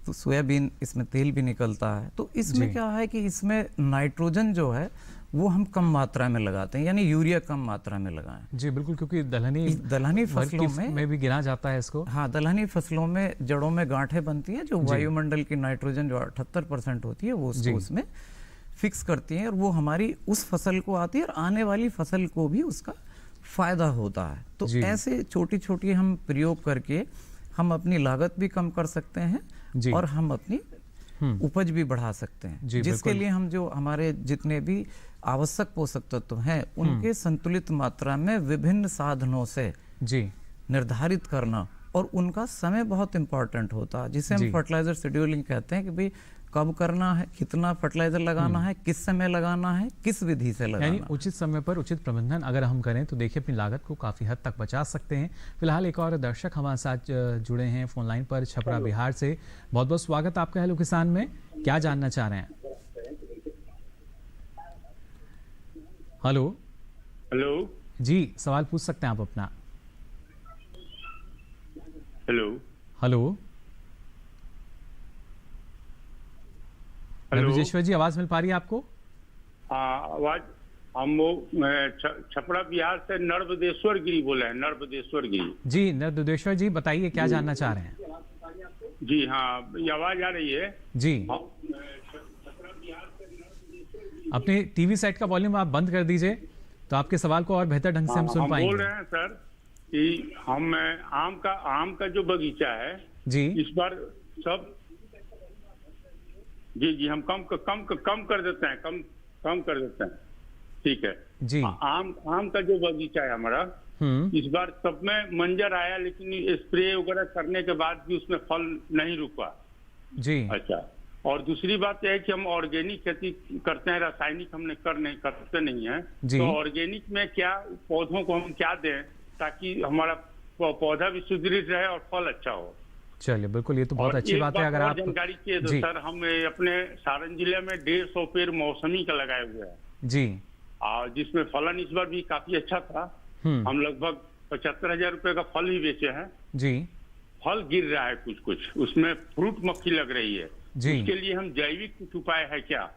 तो सोयाबीन इसमें तेल भी निकलता है। तो इसमें क्या है कि इसमें नाइट्रोजन जो है वो हम कम मात्रा में लगाते हैं, यानी यूरिया कम मात्रा में लगाएं। जी बिल्कुल, क्योंकि दलहनी फसलों में भी गिना जाता है इसको। हाँ, दलहनी फसलों में जड़ों में गांठें बनती हैं, जो वायुमंडल की नाइट्रोजन जो 78% होती है वो उसमें फिक्स करती हैं, और वो हमारी उस फसल को आती है और आने वाली फसल को भी उसका फायदा होता है। तो ऐसे छोटी छोटी हम प्रयोग करके हम अपनी लागत भी कम कर सकते हैं और हम अपनी उपज भी बढ़ा सकते हैं, जिसके लिए हम जो हमारे जितने भी आवश्यक पोषक तत्व हैं उनके संतुलित मात्रा में विभिन्न साधनों से निर्धारित करना, और उनका समय बहुत इंपॉर्टेंट होता है, जिसे हम फर्टिलाइजर शेड्यूलिंग कहते हैं कि भाई कब करना है, कितना फर्टिलाइजर लगाना है, किस समय लगाना है, किस विधि से लगाना है। उचित समय पर उचित प्रबंधन अगर हम करें तो देखिए अपनी लागत को काफी हद तक बचा सकते हैं। फिलहाल एक और दर्शक हमारे साथ जुड़े हैं फोन लाइन पर, छपरा बिहार से। बहुत बहुत स्वागत आपका हेलो किसान में। क्या जानना चाह रहे हैं? हेलो हेलो जी, सवाल पूछ सकते हैं आप अपना। हेलो हेलो राजेश्वर जी, आवाज मिल पा रही है आपको? आवाज हम वो छपरा बिहार से नर्मदेश्वर गिरी बोले हैं, नर्मदेश्वर गिरी। जी नर्मदेश्वर जी, बताइए क्या जानना चाह रहे हैं? जी हाँ, ये आवाज आ रही है जी। अपने टीवी सेट का वॉल्यूम आप बंद कर दीजिए, तो आपके सवाल को और बेहतर ढंग से हम सुन पाएंगे। बोल रहे हैं सर कि हम आम का जो बगीचा है जी, इस बार सब जी हम कम कर देते हैं, कम कर देते हैं, ठीक है जी। आम का जो बगीचा है हमारा, इस बार सब में मंजर आया, लेकिन स्प्रे वगैरह करने के बाद भी उसमें फल नहीं रुका जी। अच्छा, और दूसरी बात यह है कि हम ऑर्गेनिक खेती करते हैं, रासायनिक हमने करते नहीं है। तो ऑर्गेनिक में क्या पौधों को हम क्या दें ताकि हमारा पौधा भी सुदृढ़ रहे और फल अच्छा हो? चलिए बिल्कुल, ये तो बहुत और अच्छी एक बात है। अगर और आप जानकारी चाहिए तो जी सर, हम अपने सारण जिले में 150 पेड़ मौसमी का लगाए हुए हैं, जी, और जिसमें फलन इस बार भी काफी अच्छा था। हम लगभग 75,000 रुपए का फल ही बेचे हैं जी। फल गिर रहा है कुछ कुछ, उसमें फ्रूट मक्खी लग रही है जी। उसके लिए हम जैविक कुछ उपाय है क्या?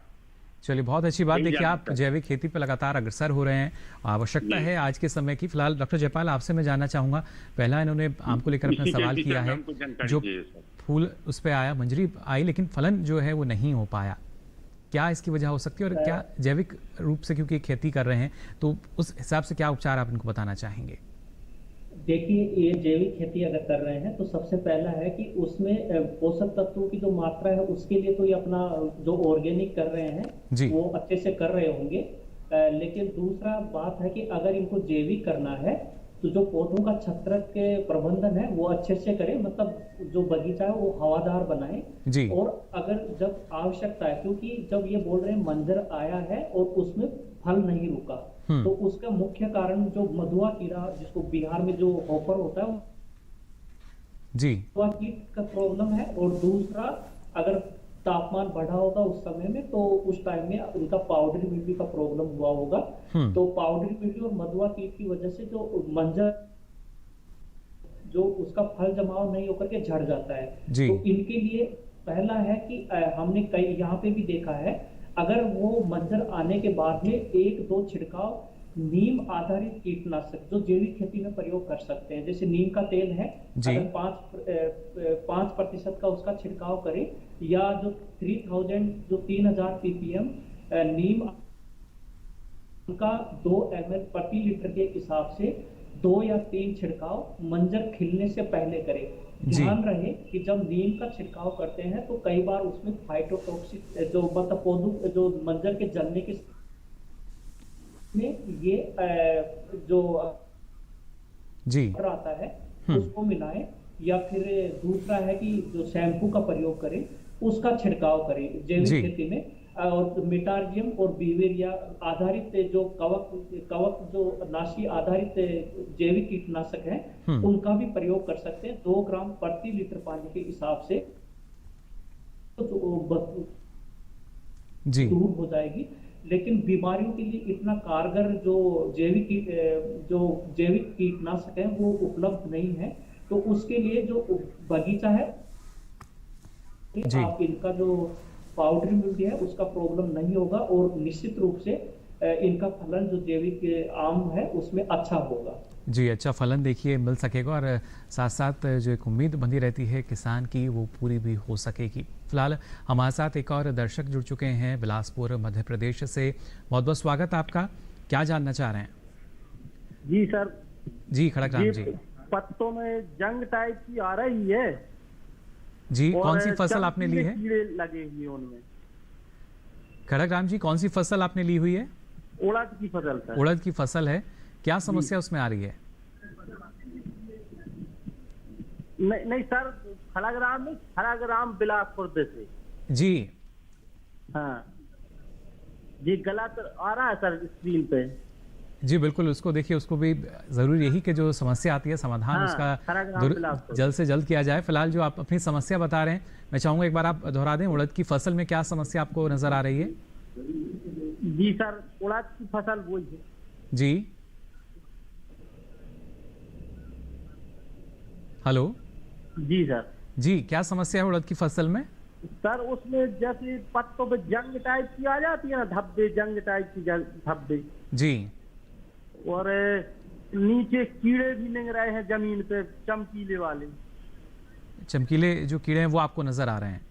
चलिए बहुत अच्छी बात। यही देखिए, जानना आप चाहते जैविक खेती पर लगातार अग्रसर हो रहे हैं, आवश्यकता है आज के समय की। फिलहाल डॉक्टर जयपाल, आपसे मैं जानना चाहूंगा, पहला इन्होंने आम को लेकर अपना इसी के सवाल विषय किया में है, हमको जानकारी जो चाहिए सर। फूल उस पे आया, मंजरी आई, लेकिन फलन जो है वो नहीं हो पाया, क्या इसकी वजह हो सकती है? और क्या जैविक रूप से क्योंकि खेती कर रहे हैं तो उस हिसाब से क्या उपचार आप इनको बताना चाहेंगे? देखिए, ये जैविक खेती अगर कर रहे हैं तो सबसे पहला है कि उसमें पोषक तत्वों की जो मात्रा है उसके लिए तो ये अपना जो ऑर्गेनिक कर रहे हैं वो अच्छे से कर रहे होंगे। लेकिन दूसरा बात है कि अगर इनको जैविक करना है तो जो पौधों का छत्रक के प्रबंधन है वो अच्छे से करें, मतलब जो बगीचा है वो हवादार बनाए। और अगर जब आवश्यकता है, क्योंकि जब ये बोल रहे हैं मंजर आया है और उसमें फल नहीं रुका, तो उसका मुख्य कारण जो मधुआ कीड़ा, जिसको बिहार में जो हॉपर होता है जी, मधुआ कीट का प्रॉब्लम है। और दूसरा, अगर तापमान बढ़ा होगा उस समय में तो उस टाइम में उनका पाउडरी मिल्ड्यू का प्रॉब्लम हुआ होगा। तो पाउडरी मिल्ड्यू और मधुआ कीट की वजह से जो मंजर, जो उसका फल जमाव नहीं होकर के झड़ जाता है। तो इनके लिए पहला है कि हमने कई यहाँ पे भी देखा है, अगर वो मंजर आने के बाद में 1-2 छिड़काव नीम आधारित कीटनाशक जो जैविक खेती में प्रयोग कर सकते हैं, जैसे नीम का तेल है, अगर 5% का उसका छिड़काव करें, या जो 3000 ppm नीम का 2 ml प्रति लीटर के हिसाब से 2 या 3 छिड़काव मंजर खिलने से पहले करें। ध्यान रहे कि जब नीम का छिड़काव करते हैं तो कई बार उसमें फाइटोटॉक्सिक जो मतलब पौधों जो मंजर के जलने के में ये जो आता है उसको मिलाएं, या फिर दूसरा है कि जो शैम्पू का प्रयोग करें उसका छिड़काव करें जैविक खेती में। और मेटार्जियम और बीवेरिया आधारित जो कवक जो नाशी आधारित जैविक कीटनाशक हैं उनका भी प्रयोग कर सकते हैं 2 ग्राम प्रति लीटर पानी के हिसाब से, तो दूर हो जाएगी। लेकिन बीमारियों के लिए इतना कारगर जो जैविक कीटनाशक है वो उपलब्ध नहीं है। तो उसके लिए जो बगीचा है आप इनका जो पाउडरी मिल्ड्यू है उसका प्रॉब्लम नहीं होगा, और निश्चित रूप से इनका फलन जो जैविक आम है उसमें अच्छा होगा। जी, अच्छा फलन देखिए मिल सकेगा, और साथ साथ जो एक उम्मीद बंधी रहती है किसान की वो पूरी भी हो सकेगी। फिलहाल हमारे साथ एक और दर्शक जुड़ चुके हैं बिलासपुर मध्य प्रदेश से। बहुत बहुत स्वागत आपका, क्या जानना चाह रहे हैं? जी सर। जी खड़क राम जी, पत्तों में जंग टाइप की आ रही है जी, कौन सी फसल आपने ली है? कीड़े लगे हुए उनमें। खड़क राम जी, कौन सी फसल आपने ली हुई है? उड़द की फसल सर। उड़द की फसल है, क्या समस्या उसमें आ रही है? नहीं सर, खड़गराम बिलासपुर से। जी हाँ जी, गलत आ रहा है सर स्क्रीन पे। जी बिल्कुल, उसको देखिए, उसको भी जरूरी यही कि जो समस्या आती है समाधान उसका जल्द से जल्द किया जाए। फिलहाल जो आप अपनी समस्या बता रहे हैं, मैं चाहूंगा एक बार आप दोहरा दें, उड़द की फसल में क्या समस्या आपको नजर आ रही है? जी सर, उड़द की फसल वो है जी। हेलो जी सर। जी, क्या समस्या है उड़द की फसल में? सर उसमें जैसे पत्तों पे जंग टाइप की आ जाती है ना, धब्बे, जंग टाइप की धब्बे जी, और नीचे कीड़े भी लग रहे हैं जमीन पे, चमकीले वाले। चमकीले जो कीड़े हैं वो आपको नजर आ रहे हैं?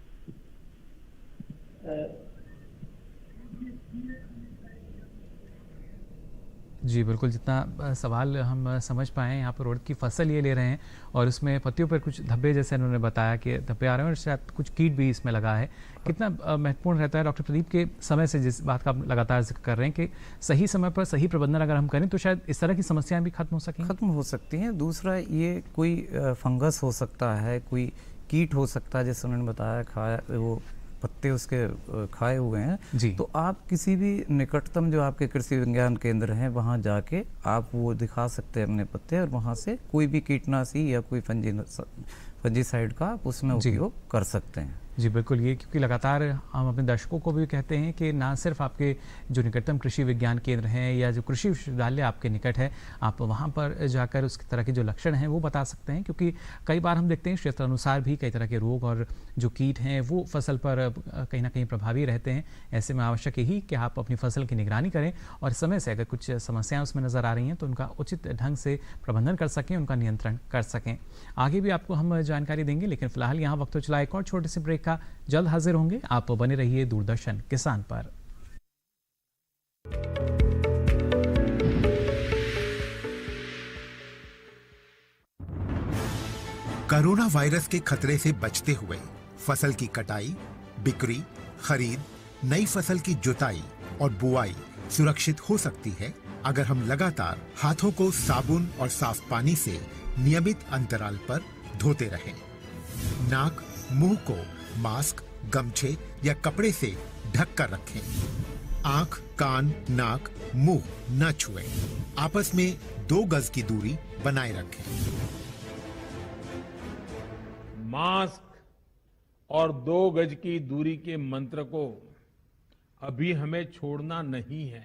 जी बिल्कुल, जितना सवाल हम समझ पाए हैं, यहाँ पर उड़द की फसल ये ले रहे हैं और इसमें पत्तियों पर कुछ धब्बे, जैसे उन्होंने बताया कि धब्बे आ रहे हैं और शायद कुछ कीट भी इसमें लगा है। कितना महत्वपूर्ण रहता है डॉक्टर प्रदीप के समय से जिस बात का आप लगातार जिक्र कर रहे हैं कि सही समय पर सही प्रबंधन अगर हम करें तो शायद इस तरह की समस्याएं भी खत्म हो सकें? खत्म हो सकती हैं। दूसरा, ये कोई फंगस हो सकता है, कोई कीट हो सकता है, जैसे उन्होंने बताया खाया वो पत्ते उसके खाए हुए हैं जी। तो आप किसी भी निकटतम जो आपके कृषि विज्ञान केंद्र हैं वहाँ जाके आप वो दिखा सकते हैं अपने पत्ते, और वहाँ से कोई भी कीटनाशी या कोई फंजीसाइड का आप उसमें उपयोग कर सकते हैं। जी बिल्कुल, ये क्योंकि लगातार हम अपने दर्शकों को भी कहते हैं कि ना सिर्फ आपके जो निकटतम कृषि विज्ञान केंद्र हैं या जो कृषि विश्वविद्यालय आपके निकट है, आप वहाँ पर जाकर उस तरह के जो लक्षण हैं वो बता सकते हैं, क्योंकि कई बार हम देखते हैं क्षेत्र अनुसार भी कई तरह के रोग और जो कीट हैं वो फसल पर कहीं ना कहीं प्रभावी रहते हैं। ऐसे में आवश्यक यही कि आप अपनी फसल की निगरानी करें और समय से अगर कुछ समस्याएं उसमें नज़र आ रही हैं तो उनका उचित ढंग से प्रबंधन कर सकें, उनका नियंत्रण कर सकें। आगे भी आपको हम जानकारी देंगे, लेकिन फिलहाल यहाँ वक्त हो चला एक और छोटे से ब्रेक का। जल्द हाजिर होंगे, आप बने रहिए दूरदर्शन किसान पर। कोरोना वायरस के खतरे से बचते हुए फसल की कटाई, बिक्री, खरीद, नई फसल की जुताई और बुआई सुरक्षित हो सकती है अगर हम लगातार हाथों को साबुन और साफ पानी से नियमित अंतराल पर धोते रहें। नाक, मुंह को मास्क, गमछे या कपड़े से ढक कर रखें। आंख, कान, नाक, मुंह न छुएं। आपस में 2 गज की दूरी बनाए रखें। मास्क और 2 गज की दूरी के मंत्र को अभी हमें छोड़ना नहीं है।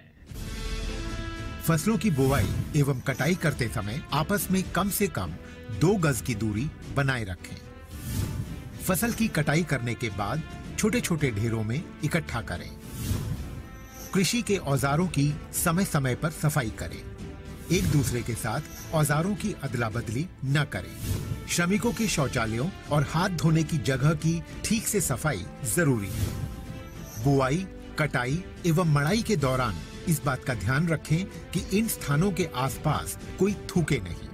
फसलों की बुवाई एवं कटाई करते समय आपस में कम से कम 2 गज की दूरी बनाए रखें। फसल की कटाई करने के बाद छोटे छोटे ढेरों में इकट्ठा करें। कृषि के औजारों की समय समय पर सफाई करें। एक दूसरे के साथ औजारों की अदला बदली न करें। श्रमिकों के शौचालयों और हाथ धोने की जगह की ठीक से सफाई जरूरी है। बुआई, कटाई एवं मड़ाई के दौरान इस बात का ध्यान रखें कि इन स्थानों के आसपास कोई थूके नहीं।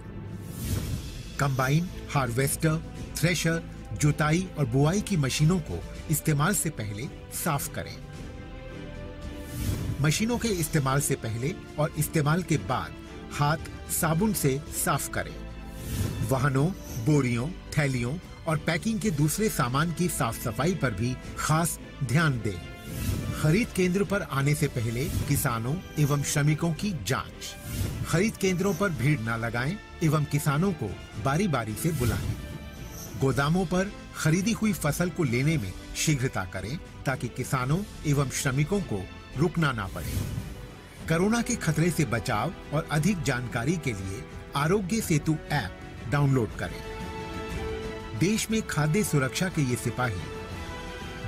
कंबाइन, हार्वेस्टर, थ्रेशर, जुताई और बुआई की मशीनों को इस्तेमाल से पहले साफ करें। मशीनों के इस्तेमाल से पहले और इस्तेमाल के बाद हाथ साबुन से साफ करें। वाहनों, बोरियों, थैलियों और पैकिंग के दूसरे सामान की साफ सफाई पर भी खास ध्यान दें। खरीद केंद्र पर आने से पहले किसानों एवं श्रमिकों की जांच। खरीद केंद्रों पर भीड़ न लगाएं एवं किसानों को बारी बारी से बुलाएं। गोदामों पर खरीदी हुई फसल को लेने में शीघ्रता करें ताकि किसानों एवं श्रमिकों को रुकना ना पड़े। कोरोना के खतरे से बचाव और अधिक जानकारी के लिए आरोग्य सेतु ऐप डाउनलोड करें। देश में खाद्य सुरक्षा के ये सिपाही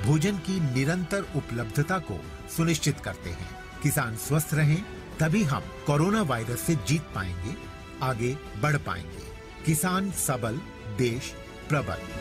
भोजन की निरंतर उपलब्धता को सुनिश्चित करते हैं। किसान स्वस्थ रहें तभी हम कोरोना वायरस से जीत पाएंगे, आगे बढ़ पाएंगे। किसान सबल, देश प्रबल।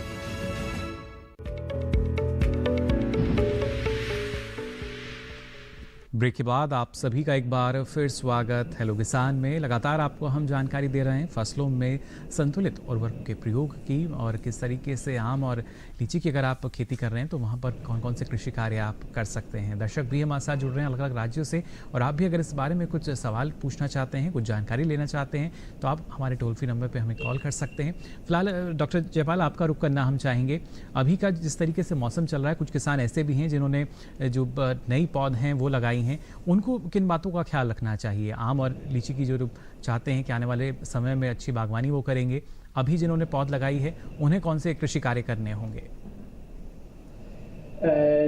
ब्रेक के बाद आप सभी का एक बार फिर स्वागत हेलो किसान में। लगातार आपको हम जानकारी दे रहे हैं फसलों में संतुलित उर्वरक के प्रयोग की और किस तरीके से आम और लीची की अगर आप खेती कर रहे हैं तो वहाँ पर कौन कौन से कृषि कार्य आप कर सकते हैं। दर्शक भी हमारे साथ जुड़ रहे हैं अलग अलग राज्यों से, और आप भी अगर इस बारे में कुछ सवाल पूछना चाहते हैं, कुछ जानकारी लेना चाहते हैं तो आप हमारे टोल फ्री नंबर पर हमें कॉल कर सकते हैं। फिलहाल डॉक्टर जयपाल, आपका रुख करना हम चाहेंगे। अभी का जिस तरीके से मौसम चल रहा है, कुछ किसान ऐसे भी हैं जिन्होंने जो नई पौध हैं वो लगाई हैं, उनको किन बातों का ख्याल रखना चाहिए? आम और लीची की जो चाहते हैं कि आने वाले समय में अच्छी बागवानी वो करेंगे, अभी जिन्होंने पौध लगाई है उन्हें कौन से कृषि कार्य करने होंगे?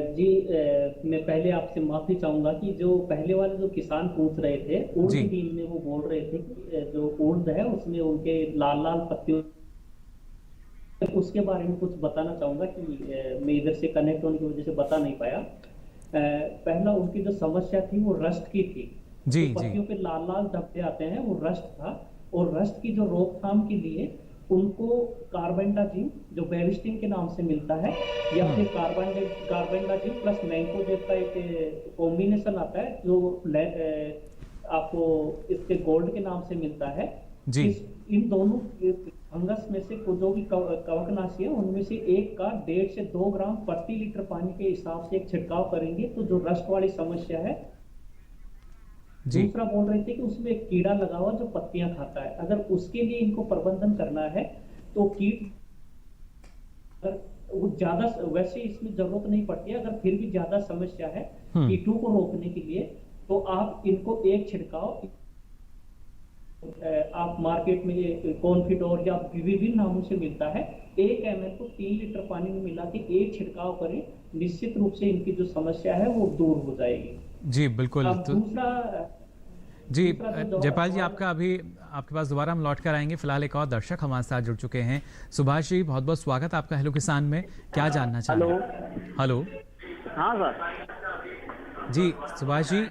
जी, मैं पहले आपसे माफी चाहूंगा कि जो पहले वाले जो किसान पूछ रहे थे उर्द टीम में, वो बोल रहे थे कि जो उर्द है उसमें उनके लाल लाल पत्तियों, उसके बारे में कुछ बताना चाहूंगा कि मैं इधर से कनेक्ट होने की वजह से बता नहीं पाया। पहला उनकी जो समस्या थी वो रस्ट की थी। जी, तो पत्तियों पे लाल लाल धब्बे आते हैं, वो रस्ट था। और रस्ट की जो रोकथाम के लिए उनको कार्बेंडाजिम जो बेविस्टिन के नाम से मिलता है, या फिर कार्बेंडाजिम प्लस मैंकोजेब का एक कॉम्बिनेशन आता है जो आपको इसके गोल्ड के नाम से मिलता है। इन दोनों फंगस में से जो भी कवकनाशी है उनमें से एक का 1.5 से 2 ग्राम प्रति लीटर पानी के हिसाब से एक छिड़काव करेंगे तो जो रस्ट वाली समस्या है। दूसरा बोल रहे थे कि उसमें एक कीड़ा लगा हुआ जो पत्तियां खाता है, अगर उसके लिए इनको प्रबंधन करना है तो कीट वो ज्यादा, वैसे इसमें जरूरत नहीं पड़ती है, अगर फिर भी ज्यादा समस्या है कीटों को रोकने के लिए तो आप इनको एक छिड़काव आप मार्केट में ये कॉन्फिडोर या विभिन्न नामों से मिलता है, 1 ml को 3 लीटर पानी में मिला के एक छिड़काव करें, निश्चित रूप से इनकी जो समस्या है वो दूर हो जाएगी। जी बिल्कुल। अब दूसरा जी जयपाल जी, आपका अभी आपके पास दोबारा हम लौट कर आएंगे। फिलहाल एक और दर्शक हमारे साथ जुड़ चुके हैं। सुभाष जी, बहुत बहुत स्वागत आपका हेलो किसान में। क्या जानना चाहेंगे? हेलो। हाँ सर जी सुभाष जी,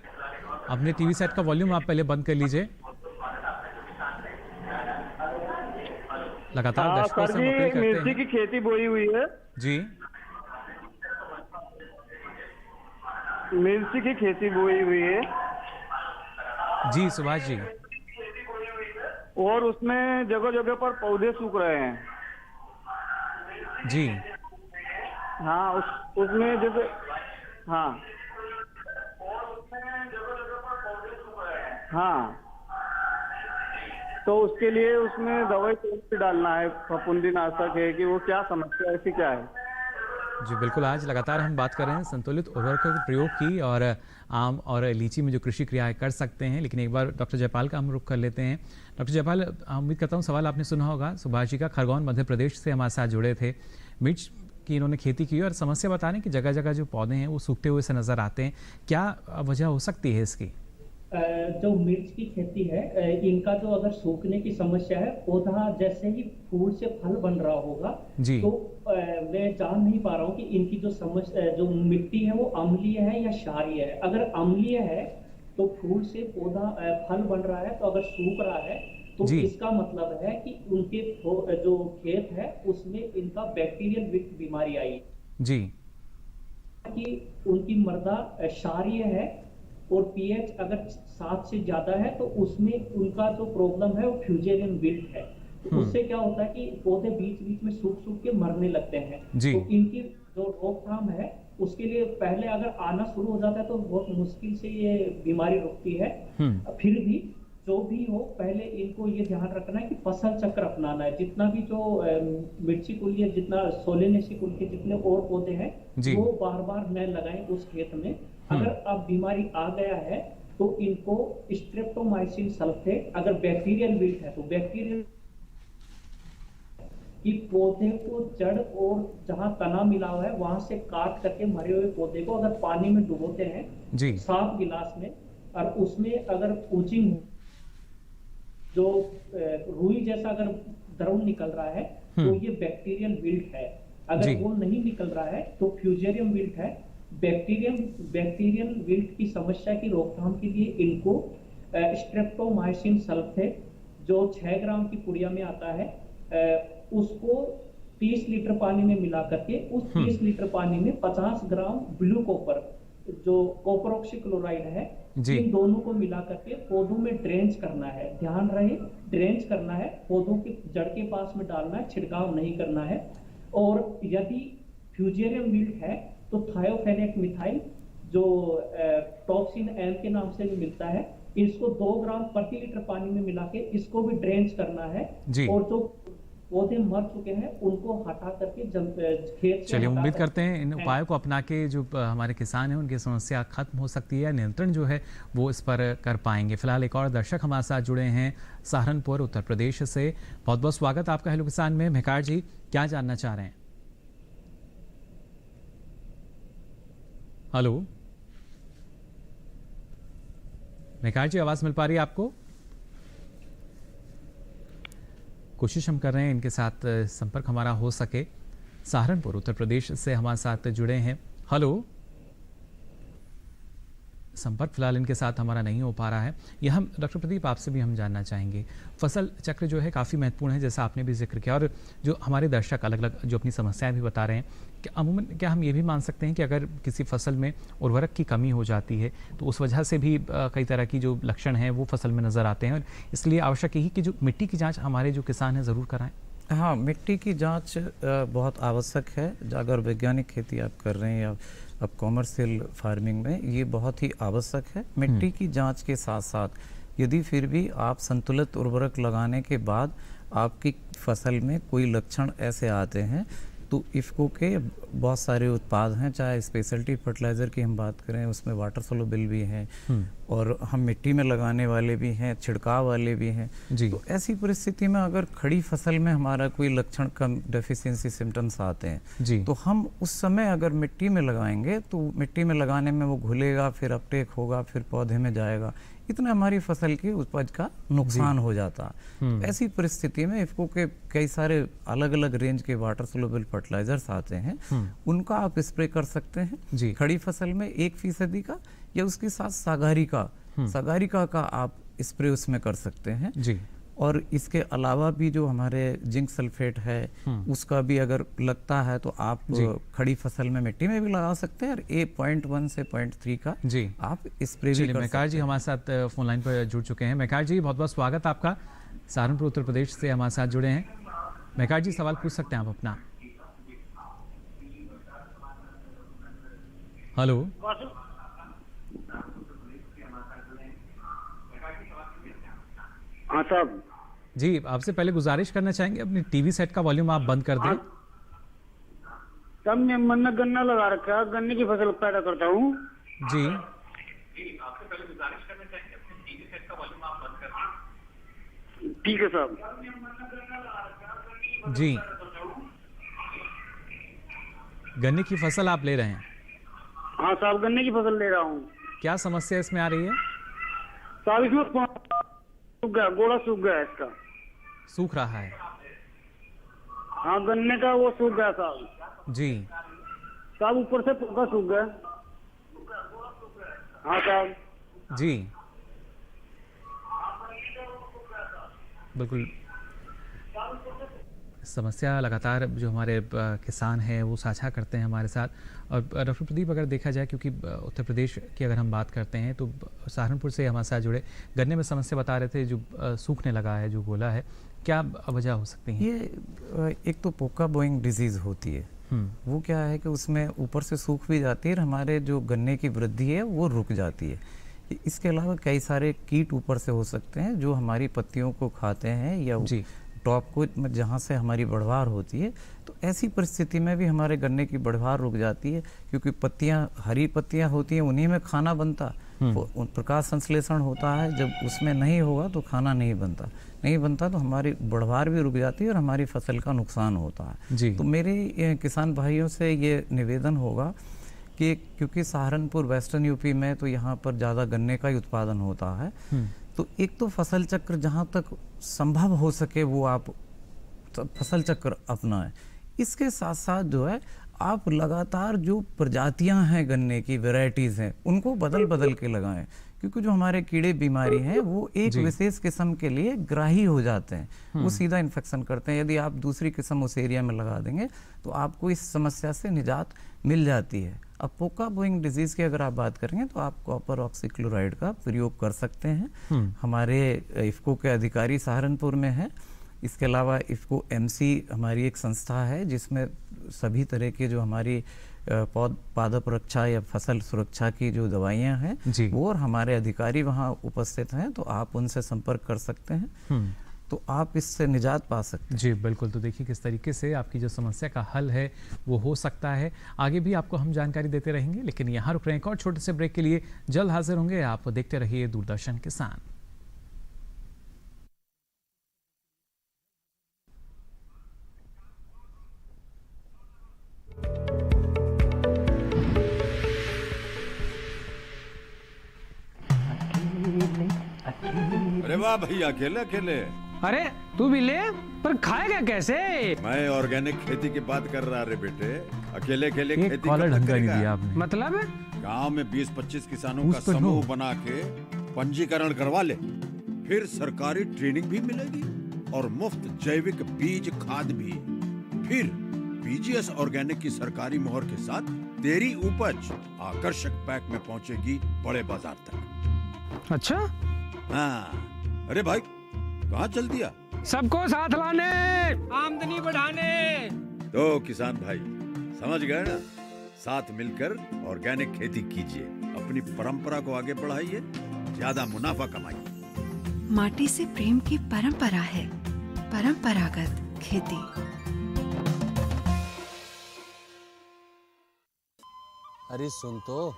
अपने टीवी सेट का वॉल्यूम आप पहले बंद कर लीजिए। लगातार दर्शकों से हम अपील करते हैं। मिर्ची की खेती बोई हुई है जी, मिर्ची की खेती बोई हुई है जी सुभाष जी, और उसमें जगह जगह पर पौधे सूख रहे हैं जी। हाँ उसमें जैसे हाँ हाँ तो उसके लिए उसमें दवाई कौन सी डालना है, फफूंदीनाशक है कि वो क्या समस्या है, ऐसी क्या है? जी बिल्कुल, आज लगातार हम बात कर रहे हैं संतुलित उर्वरकों के प्रयोग की और आम और लीची में जो कृषि क्रियाएं कर सकते हैं। लेकिन एक बार डॉक्टर जयपाल का हम रुख कर लेते हैं। डॉक्टर जयपाल, उम्मीद करता हूँ सवाल आपने सुना होगा। सुभाष जी का खरगोन मध्य प्रदेश से हमारे साथ जुड़े थे। मिर्च की इन्होंने खेती की और समस्या बता रहे हैं कि जगह जगह जो पौधे हैं वो सूखते हुए से नजर आते हैं। क्या वजह हो सकती है इसकी? जो मिर्च की खेती है, इनका जो अगर सूखने की समस्या है, पौधा जैसे ही फूल से फल बन रहा होगा तो मैं जान नहीं पा रहा हूँ कि इनकी जो समस्या, जो मिट्टी है वो अम्लीय है या क्षारीय है। अगर अम्लीय है तो फूल से पौधा फल बन रहा है, तो अगर सूख रहा है तो इसका मतलब है कि उनके जो खेत है उसमें इनका बैक्टीरियल विल्ट बीमारी आई जी, कि उनकी मृदा क्षारीय है और पीएच अगर 7 से ज्यादा है तो उसमें उनका जो प्रॉब्लम है वो फ्यूजेरियन विल्ट है। तो उससे क्या होता है कि पौधे बीच बीच में सूख सूख के मरने लगते हैं। तो इनकी जो रोकथाम है उसके लिए पहले अगर आना शुरू हो जाता है तो बहुत मुश्किल से ये बीमारी रुकती है। फिर भी जो भी हो, पहले इनको ये ध्यान रखना है कि फसल चक्र अपनाना है। जितना भी जो मिर्ची कुल या जितना सोलेनेसी कुल के जितने और पौधे हैं वो बार बार न लगाएं उस खेत में। अगर अब बीमारी आ गया है तो इनको स्ट्रेप्टोमाइसिन सल्फेट, अगर बैक्टीरियल विल्ट है तो बैक्टीरियल कि पौधे को जड़ और जहां तना मिला हुआ है वहां से काट करके मरे हुए पौधे को अगर पानी में डुबोते हैं साफ गिलास में, और उसमें अगर पूचिंग जो रुई जैसा अगर द्रव निकल रहा है तो ये बैक्टीरियल विल्ट है। अगर वो नहीं निकल रहा है तो फ्यूजेरियम विल्ट है। बैक्टीरियल विल्ट की समस्या की रोकथाम के लिए इनको स्ट्रेप्टोमाइसिन सल्फेट जो 6 ग्राम की पुड़िया में आता है, उसको 30 लीटर पानी में मिला करके उस 30 लीटर पानी में 50 ग्राम ब्लू कॉपर जो कॉपर ऑक्सीक्लोराइड है, इन दोनों को मिला करके पौधों में ड्रेंच करना है। ध्यान रहे ड्रेंच करना है, पौधों के जड़ के पास में डालना है, छिड़काव नहीं करना है। और यदि फ्यूजेरियम विल्ट है तो थायोफेनेट मिथाइल जो टॉक्सिन एम के नाम से भी मिलता है, इसको 2 ग्राम प्रति लीटर पानी में मिला के इसको भी ड्रेंच करना है। और जो पौधे मर चुके हैं उनको हटा करके खेत। चलिए, उम्मीद करते हैं इन उपायों को अपना के जो हमारे किसान हैं उनकी समस्या खत्म हो सकती है, नियंत्रण जो है वो इस पर कर पाएंगे। फिलहाल एक और दर्शक हमारे साथ जुड़े हैं सहारनपुर उत्तर प्रदेश से। बहुत बहुत स्वागत आपका हेलो किसान में। मेहकार जी, क्या जानना चाह रहे हैं? हेलो मेहकार जी, आवाज मिल पा रही है आपको? कोशिश हम कर रहे हैं इनके साथ संपर्क हमारा हो सके। सहारनपुर उत्तर प्रदेश से हमारे साथ जुड़े हैं। हेलो, संपर्क फिलहाल इनके साथ हमारा नहीं हो पा रहा है। यह हम डॉक्टर प्रदीप आपसे भी हम जानना चाहेंगे, फसल चक्र जो है काफ़ी महत्वपूर्ण है, जैसा आपने भी जिक्र किया, और जो हमारे दर्शक अलग अलग जो अपनी समस्याएं भी बता रहे हैं, कि अमूमन क्या हम ये भी मान सकते हैं कि अगर किसी फसल में उर्वरक की कमी हो जाती है तो उस वजह से भी कई तरह की जो लक्षण हैं वो फसल में नज़र आते हैं, और इसलिए आवश्यक यही कि जो मिट्टी की जाँच हमारे जो किसान हैं ज़रूर कराएँ? हाँ, मिट्टी की जांच बहुत आवश्यक है। अगर वैज्ञानिक खेती आप कर रहे हैं या अब कॉमर्शियल फार्मिंग में, ये बहुत ही आवश्यक है। मिट्टी की जांच के साथ साथ यदि फिर भी आप संतुलित उर्वरक लगाने के बाद आपकी फसल में कोई लक्षण ऐसे आते हैं तो इफ़को के बहुत सारे उत्पाद हैं, चाहे स्पेशलिटी फर्टिलाइज़र की हम बात करें उसमें वाटर सोल्युबल भी हैं, और हम मिट्टी में लगाने वाले भी हैं, छिड़काव वाले भी हैं जी। तो ऐसी परिस्थिति में अगर खड़ी फसल में हमारा कोई लक्षण कम डेफिशिएंसी सिम्टम्स आते हैं जी। तो हम उस समय अगर मिट्टी में लगाएंगे तो मिट्टी में लगाने में वो घुलेगा, फिर अपटेक होगा, फिर पौधे में जाएगा, इतना हमारी फसल की उपज का नुकसान हो जाता है। ऐसी परिस्थिति में इफको के कई सारे अलग अलग रेंज के वाटर सोल्यूबल फर्टिलाइजर्स आते हैं, उनका आप स्प्रे कर सकते हैं खड़ी फसल में 1% का, या उसके साथ सागारिका का आप स्प्रे उसमें कर सकते हैं जी। और इसके अलावा भी जो हमारे जिंक सल्फेट है उसका भी अगर लगता है तो आप खड़ी फसल में मिट्टी में भी लगा सकते हैं, और 0.1 से 0.3 का जी आप स्प्रे भी कर सकते हैं। मेकार जी हमारे साथ फोन लाइन पर जुड़ चुके हैं। मेकार जी बहुत बहुत स्वागत आपका, सहारनपुर उत्तर प्रदेश से हमारे साथ जुड़े हैं। मेकार जी सवाल पूछ सकते हैं आप अपना। हेलो हाँ साहब जी, आपसे पहले गुजारिश करना चाहेंगे अपनी टीवी सेट का वॉल्यूम आप बंद कर दें। तब मैंने गन्ना लगा रखा है, गन्ने की फसल पैदा करता हूँ जी। आपसे पहले गुजारिश करना चाहेंगे अपने टीवी सेट का वॉल्यूम आप बंद कर दें। ठीक है साहब जी। गन्ने की फसल आप ले रहे हैं? हाँ साहब गन्ने की फसल ले रहा हूँ। क्या समस्या इसमें आ रही है? साहब इसमें सूख गया, गोड़ा सूख गया है इसका। सूख रहा है? हाँ गन्ने का वो सूख गया साहब जी। साहब ऊपर से पोका सूख गया। हाँ साहब जी बिल्कुल। समस्या लगातार जो हमारे किसान हैं वो साझा करते हैं हमारे साथ। और डॉक्टर प्रदीप अगर देखा जाए, क्योंकि उत्तर प्रदेश की अगर हम बात करते हैं तो सहारनपुर से हमारे साथ जुड़े, गन्ने में समस्या बता रहे थे जो सूखने लगा है, जो गोला है, क्या वजह हो सकती है? ये एक तो पोका बोइंग डिजीज़ होती है, वो क्या है कि उसमें ऊपर से सूख भी जाती है और हमारे जो गन्ने की वृद्धि है वो रुक जाती है। इसके अलावा कई सारे कीट ऊपर से हो सकते हैं जो हमारी पत्तियों को खाते हैं या टॉप को, जहाँ से हमारी बढ़वार होती है। तो ऐसी परिस्थिति में भी हमारे गन्ने की बढ़वार रुक जाती है, क्योंकि पत्तियाँ, हरी पत्तियाँ होती हैं, उन्हीं में खाना बनता, प्रकाश संश्लेषण होता है, जब उसमें नहीं होगा तो खाना नहीं बनता तो हमारी बढ़वार भी रुक जाती है और हमारी फसल का नुकसान होता है। तो मेरे किसान भाइयों से ये निवेदन होगा कि क्योंकि सहारनपुर वेस्टर्न यूपी में तो यहाँ पर ज़्यादा गन्ने का ही उत्पादन होता है, तो एक तो फसल चक्र जहाँ तक संभव हो सके वो आप फसल चक्र अपनाएं। इसके साथ साथ जो है आप लगातार जो प्रजातियां हैं गन्ने की, वैरायटीज़ हैं, उनको बदल बदल के लगाएं, क्योंकि जो हमारे कीड़े बीमारी हैं वो एक विशेष किस्म के लिए ग्राही हो जाते हैं, वो सीधा इन्फेक्शन करते हैं। यदि आप दूसरी किस्म उस एरिया में लगा देंगे तो आपको इस समस्या से निजात मिल जाती है। अब पोका बोइंग डिजीज़ की अगर आप बात करेंगे तो आप कॉपर ऑक्सीक्लोराइड का प्रयोग कर सकते हैं। हमारे इफको के अधिकारी सहारनपुर में हैं। इसके अलावा इफको एमसी हमारी एक संस्था है जिसमें सभी तरह के जो हमारी पादप रक्षा या फसल सुरक्षा की जो दवाइयाँ हैं वो और हमारे अधिकारी वहाँ उपस्थित हैं, तो आप उनसे संपर्क कर सकते हैं, तो आप इससे निजात पा सकते हैं। जी बिल्कुल। तो देखिए किस तरीके से आपकी जो समस्या का हल है वो हो सकता है। आगे भी आपको हम जानकारी देते रहेंगे, लेकिन यहाँ रुक रहे हैं एक और छोटे से ब्रेक के लिए। जल्द हाजिर होंगे। आप देखते रहिए दूरदर्शन किसान। अरे वाह भैया, अकेले अकेले। अरे तू भी ले, पर खाएगा कैसे? मैं ऑर्गेनिक खेती की बात कर रहा रे बेटे। अकेले अकेले खेती कॉलर ढंगा नहीं दिया आपने। मतलब गांव में 20-25 किसानों का समूह बना के पंजीकरण करवा ले, फिर सरकारी ट्रेनिंग भी मिलेगी और मुफ्त जैविक बीज खाद भी। फिर बीजीएस ऑर्गेनिक की सरकारी मोहर के साथ तेरी उपज आकर्षक पैक में पहुंचेगी बड़े बाजार तक। अच्छा? हाँ। अरे भाई कहाँ चल दिया? सबको साथ लाने, आमदनी बढ़ाने। तो किसान भाई समझ गए ना, साथ मिलकर ऑर्गेनिक खेती कीजिए, अपनी परंपरा को आगे बढ़ाइए, ज्यादा मुनाफा कमाइए। माटी से प्रेम की परंपरा है परंपरागत खेती। अरे सुन तो,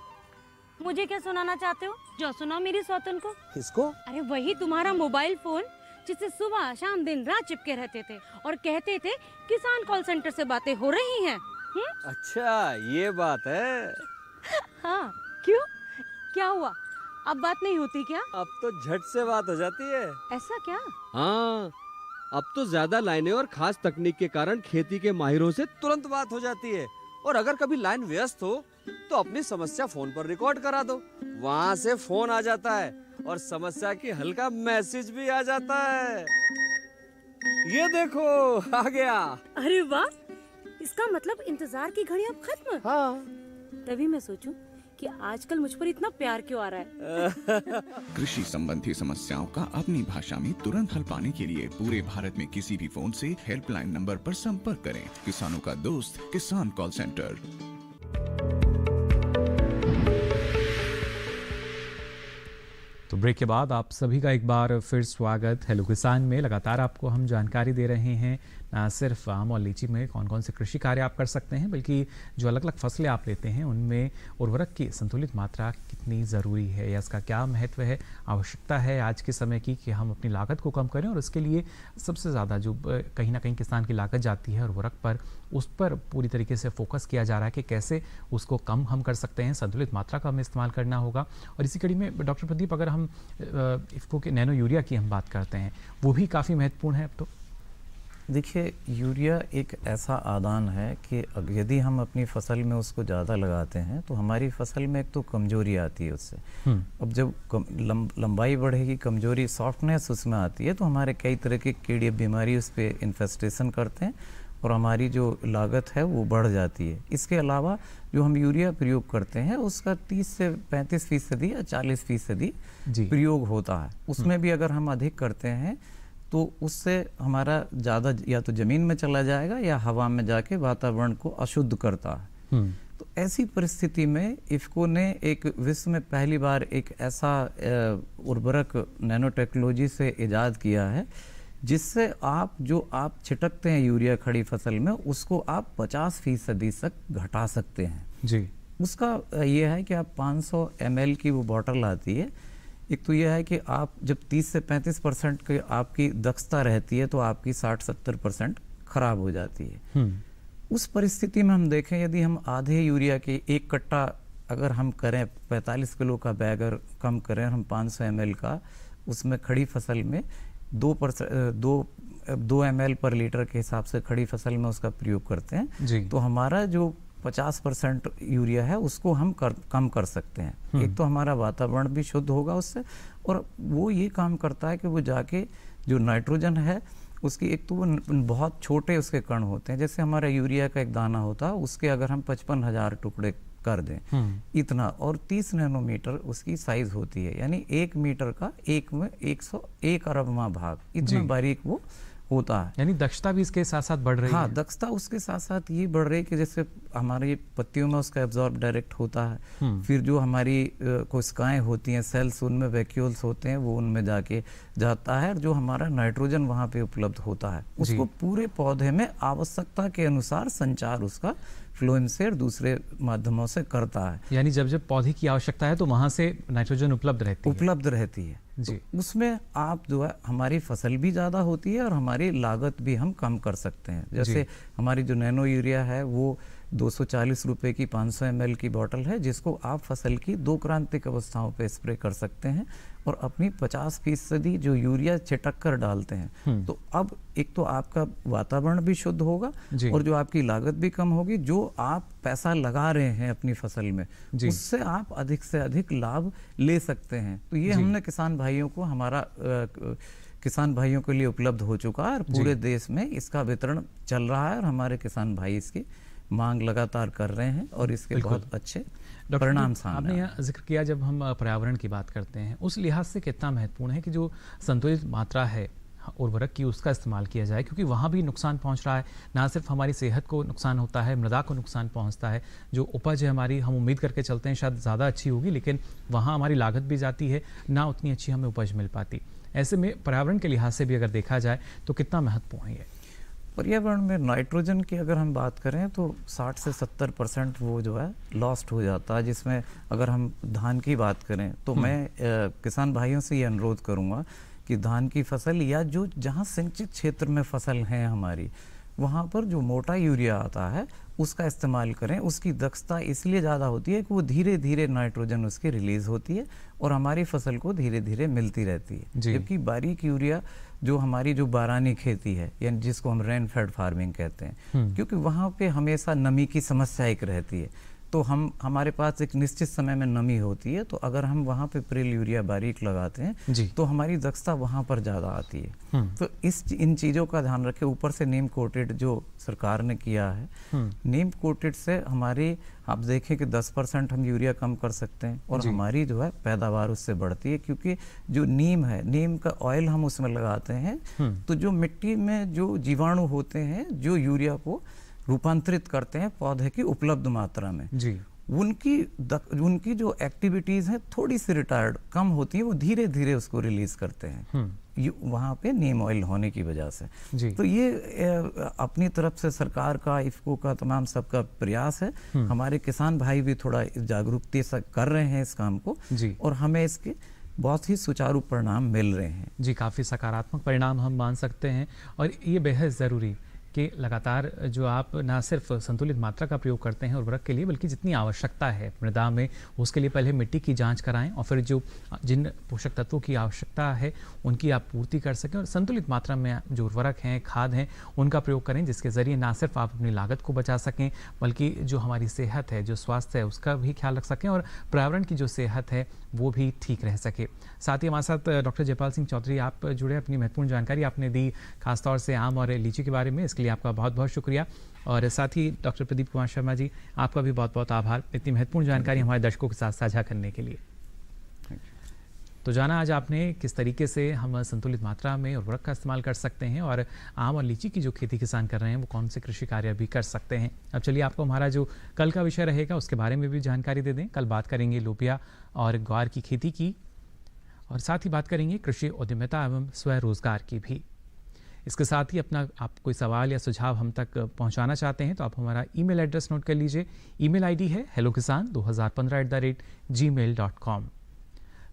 मुझे क्या सुनाना चाहते हो? जो सुनाओ मेरी सौतन को। किसको? अरे वही तुम्हारा मोबाइल फोन जिससे सुबह शाम दिन रात चिपके रहते थे और कहते थे किसान कॉल सेंटर से बातें हो रही हैं। अच्छा ये बात है। हाँ क्यों, क्या हुआ? अब बात नहीं होती क्या? अब तो झट से बात हो जाती है। ऐसा क्या? हाँ, अब तो ज्यादा लाइनें और खास तकनीक के कारण खेती के माहिरों से तुरंत बात हो जाती है। और अगर कभी लाइन व्यस्त हो तो अपनी समस्या फोन पर रिकॉर्ड करा दो, वहाँ से फोन आ जाता है और समस्या की हल का मैसेज भी आ जाता है। ये देखो आ गया। अरे वाह, इसका मतलब इंतजार की घड़ी अब खत्म। हाँ। तभी मैं सोचूं कि आजकल मुझ पर इतना प्यार क्यों आ रहा है। कृषि संबंधी समस्याओं का अपनी भाषा में तुरंत हल पाने के लिए पूरे भारत में किसी भी फोन से हेल्पलाइन नंबर पर संपर्क करें। किसानों का दोस्त किसान कॉल सेंटर। तो ब्रेक के बाद आप सभी का एक बार फिर स्वागत। हेलो किसान में लगातार आपको हम जानकारी दे रहे हैं न सिर्फ आम और लीची में कौन कौन से कृषि कार्य आप कर सकते हैं, बल्कि जो अलग अलग फसलें आप लेते हैं उनमें उर्वरक की संतुलित मात्रा कितनी ज़रूरी है या इसका क्या महत्व है, आवश्यकता है आज के समय की कि हम अपनी लागत को कम करें। और इसके लिए सबसे ज़्यादा जो कहीं ना कहीं किसान की लागत जाती है उर्वरक पर, उस पर पूरी तरीके से फोकस किया जा रहा है कि कैसे उसको कम हम कर सकते हैं, संतुलित मात्रा का हमें इस्तेमाल करना होगा। और इसी कड़ी में डॉक्टर प्रदीप, अगर हम इफ्को के नैनो यूरिया की हम बात करते हैं, वो भी काफ़ी महत्वपूर्ण है अब तो। देखिए, यूरिया एक ऐसा आदान है कि यदि हम अपनी फसल में उसको ज़्यादा लगाते हैं तो हमारी फसल में एक तो कमजोरी आती है उससे। अब जब लंबाई बढ़ेगी, कमजोरी, सॉफ्टनेस उसमें आती है, तो हमारे कई तरह की कीड़े बीमारी उस पर इन्फेस्टेशन करते हैं और हमारी जो लागत है वो बढ़ जाती है। इसके अलावा जो हम यूरिया प्रयोग करते हैं उसका 30 से 35% या 40% प्रयोग होता है। उसमें भी अगर हम अधिक करते हैं तो उससे हमारा ज़्यादा या तो ज़मीन में चला जाएगा या हवा में जाके वातावरण को अशुद्ध करता है। तो ऐसी परिस्थिति में इफ्को ने एक विश्व में पहली बार एक ऐसा उर्वरक नैनो टेक्नोलॉजी से इजाद किया है जिससे आप छिटकते हैं यूरिया खड़ी फसल में, उसको आप 50% तक घटा सकते हैं जी। उसका ये है कि आप 500 ml की वो बॉटल आती है। एक तो यह है कि आप जब 30 से 35% की आपकी दक्षता रहती है तो आपकी 60-70% खराब हो जाती है। उस परिस्थिति में हम देखें, यदि हम आधे यूरिया के एक कट्टा अगर हम करें, 45 किलो का बैग अगर कम करें हम 500 ml का, उसमें खड़ी फसल में 2 ml पर लीटर के हिसाब से खड़ी फसल में उसका प्रयोग करते हैं तो हमारा जो 50% यूरिया है उसको हम कम कर सकते हैं। एक तो हमारा वातावरण भी शुद्ध होगा उससे, और वो ये काम करता है कि वो जाके जो नाइट्रोजन है उसकी, एक तो वो बहुत छोटे उसके कण होते हैं, जैसे हमारा यूरिया का एक दाना होता है उसके अगर हम 55,000 टुकड़े कर दें इतना, और 30 नैनोमीटर उसकी साइज होती है, यानी 1 मीटर का 101 अरबवां भाग, इतना बारीक वो होता है। यानी दक्षता भी इसके साथ साथ बढ़ रही है। हाँ, दक्षता उसके साथ साथ ये बढ़ रही है कि जैसे हमारी पत्तियों में उसका एब्जॉर्ब डायरेक्ट होता है, फिर जो हमारी कोशिकाएं होती हैं, सेल्स, उनमें वैक्यूल्स होते हैं, वो उनमें जाके जाता है, और जो हमारा नाइट्रोजन वहाँ पे उपलब्ध होता है उसको पूरे पौधे में आवश्यकता के अनुसार संचार उसका फ्लोएम से और दूसरे माध्यमों से करता है। यानी जब जब पौधे की आवश्यकता है तो वहाँ से नाइट्रोजन उपलब्ध रहती है जी। तो उसमें आप जो है हमारी फसल भी ज़्यादा होती है और हमारी लागत भी हम कम कर सकते हैं। जैसे हमारी जो नैनो यूरिया है वो 240 रुपए की 500 ml की बोतल है, जिसको आप फसल की 2 क्रांतिक अवस्थाओं पे स्प्रे कर सकते हैं और अपनी 50% जो यूरिया छिटक कर डालते हैं। तो अब एक तो आपका वातावरण भी शुद्ध होगा और जो आपकी लागत भी कम होगी, जो आप पैसा लगा रहे हैं अपनी फसल में उससे आप अधिक से अधिक लाभ ले सकते हैं। तो ये हमने किसान भाइयों को, हमारा किसान भाइयों के लिए उपलब्ध हो चुका है और पूरे देश में इसका वितरण चल रहा है और हमारे किसान भाई इसकी मांग लगातार कर रहे हैं और इसके बहुत अच्छे परिणाम सामने। आपने यहाँ जिक्र किया, जब हम पर्यावरण की बात करते हैं उस लिहाज से कितना महत्वपूर्ण है कि जो संतुलित मात्रा है उर्वरक की उसका इस्तेमाल किया जाए, क्योंकि वहाँ भी नुकसान पहुँच रहा है। ना सिर्फ हमारी सेहत को नुकसान होता है, मृदा को नुकसान पहुँचता है। जो उपज है हमारी, हम उम्मीद करके चलते हैं शायद ज़्यादा अच्छी होगी, लेकिन वहाँ हमारी लागत भी जाती है, ना उतनी अच्छी हमें उपज मिल पाती। ऐसे में पर्यावरण के लिहाज से भी अगर देखा जाए तो कितना महत्वपूर्ण है? पर्यावरण में नाइट्रोजन की अगर हम बात करें तो 60 से 70% वो जो है लॉस्ट हो जाता है, जिसमें अगर हम धान की बात करें तो मैं किसान भाइयों से ये अनुरोध करूँगा कि धान की फसल या जो जहाँ सिंचित क्षेत्र में फसल है हमारी, वहाँ पर जो मोटा यूरिया आता है उसका इस्तेमाल करें। उसकी दक्षता इसलिए ज़्यादा होती है कि वो धीरे धीरे नाइट्रोजन उसकी रिलीज़ होती है और हमारी फसल को धीरे धीरे मिलती रहती है। जबकि बारीक यूरिया जो हमारी जो बारानी खेती है, यानी जिसको हम रेन फेड फार्मिंग कहते हैं, क्योंकि वहाँ पे हमेशा नमी की समस्या एक रहती है, तो हमारे पास एक निश्चित समय में नमी होती है, तो अगर हम वहाँ पे प्रिल यूरिया बारीक लगाते हैं तो हमारी दक्षता वहाँ पर ज़्यादा आती है। तो इन चीज़ों का ध्यान रखें। ऊपर से नीम कोटेड जो सरकार ने किया है, नीम कोटेड से हमारी आप देखें कि 10% हम यूरिया कम कर सकते हैं और हमारी जो है पैदावार उससे बढ़ती है, क्योंकि जो नीम है, नीम का ऑयल हम उसमें लगाते हैं तो जो मिट्टी में जो जीवाणु होते हैं जो यूरिया को रूपांतरित करते हैं पौधे की उपलब्ध मात्रा में, उनकी जो एक्टिविटीज़ हैं थोड़ी सी रिटायर्ड कम होती है, वो धीरे धीरे उसको रिलीज करते हैं वहाँ पे नीम ऑयल होने की वजह से। तो ये अपनी तरफ से सरकार का, इफ्को का, तमाम सबका प्रयास है। हमारे किसान भाई भी थोड़ा जागरूकता से कर रहे हैं इस काम को और हमें इसके बहुत ही सुचारू परिणाम मिल रहे हैं। जी, काफ़ी सकारात्मक परिणाम हम मान सकते हैं और ये बेहद ज़रूरी कि लगातार जो आप ना सिर्फ संतुलित मात्रा का प्रयोग करते हैं उर्वरक के लिए, बल्कि जितनी आवश्यकता है मृदा में उसके लिए पहले मिट्टी की जांच कराएं और फिर जिन पोषक तत्वों की आवश्यकता है उनकी आप पूर्ति कर सकें और संतुलित मात्रा में जो उर्वरक हैं, खाद हैं, उनका प्रयोग करें, जिसके ज़रिए ना सिर्फ आप अपनी लागत को बचा सकें बल्कि जो हमारी सेहत है, जो स्वास्थ्य है, उसका भी ख्याल रख सकें और पर्यावरण की जो सेहत है वो भी ठीक रह सके। साथ ही हमारे साथ डॉक्टर जयपाल सिंह चौधरी आप जुड़े, अपनी महत्वपूर्ण जानकारी आपने दी खासतौर से आम और लीची के बारे में, इसके लिए आपका बहुत बहुत शुक्रिया। और साथ ही डॉक्टर प्रदीप कुमार शर्मा जी, आपका भी बहुत बहुत आभार इतनी महत्वपूर्ण जानकारी हमारे दर्शकों के साथ साझा करने के लिए। तो जाना आज आपने किस तरीके से हम संतुलित मात्रा में उर्वरक का इस्तेमाल कर सकते हैं और आम और लीची की जो खेती किसान कर रहे हैं वो कौन से कृषि कार्य भी कर सकते हैं। अब चलिए आपको हमारा जो कल का विषय रहेगा उसके बारे में भी जानकारी दे दें। कल बात करेंगे लोबिया और ग्वार की खेती की और साथ ही बात करेंगे कृषि उद्यमिता एवं स्वरोजगार की भी। इसके साथ ही अपना आप कोई सवाल या सुझाव हम तक पहुंचाना चाहते हैं तो आप हमारा ईमेल एड्रेस नोट कर लीजिए। ईमेल आईडी है hellokisan2015@gmail.com।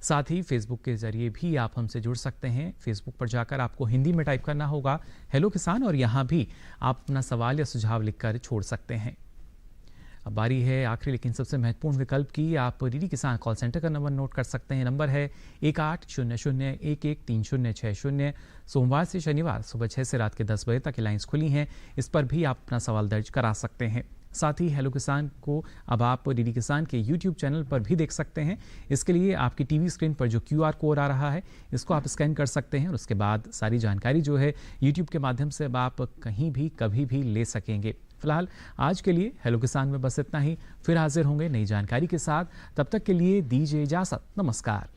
साथ ही फेसबुक के जरिए भी आप हमसे जुड़ सकते हैं। फेसबुक पर जाकर आपको हिंदी में टाइप करना होगा हेलो किसान और यहाँ भी आप अपना सवाल या सुझाव लिखकर छोड़ सकते हैं। अब बारी है आखिरी लेकिन सबसे महत्वपूर्ण विकल्प की। आप डीडी किसान कॉल सेंटर का नंबर नोट कर सकते हैं। नंबर है 1800113060। सोमवार से शनिवार सुबह 6 से रात के 10 बजे तक लाइन्स खुली हैं। इस पर भी आप अपना सवाल दर्ज करा सकते हैं। साथ ही हेलो किसान को अब आप डीडी किसान के यूट्यूब चैनल पर भी देख सकते हैं। इसके लिए आपकी टीवी स्क्रीन पर जो QR कोड आ रहा है इसको आप स्कैन कर सकते हैं और उसके बाद सारी जानकारी जो है यूट्यूब के माध्यम से अब आप कहीं भी कभी भी ले सकेंगे। फिलहाल आज के लिए हेलो किसान में बस इतना ही। फिर हाजिर होंगे नई जानकारी के साथ। तब तक के लिए दीजिए इजाजत। नमस्कार।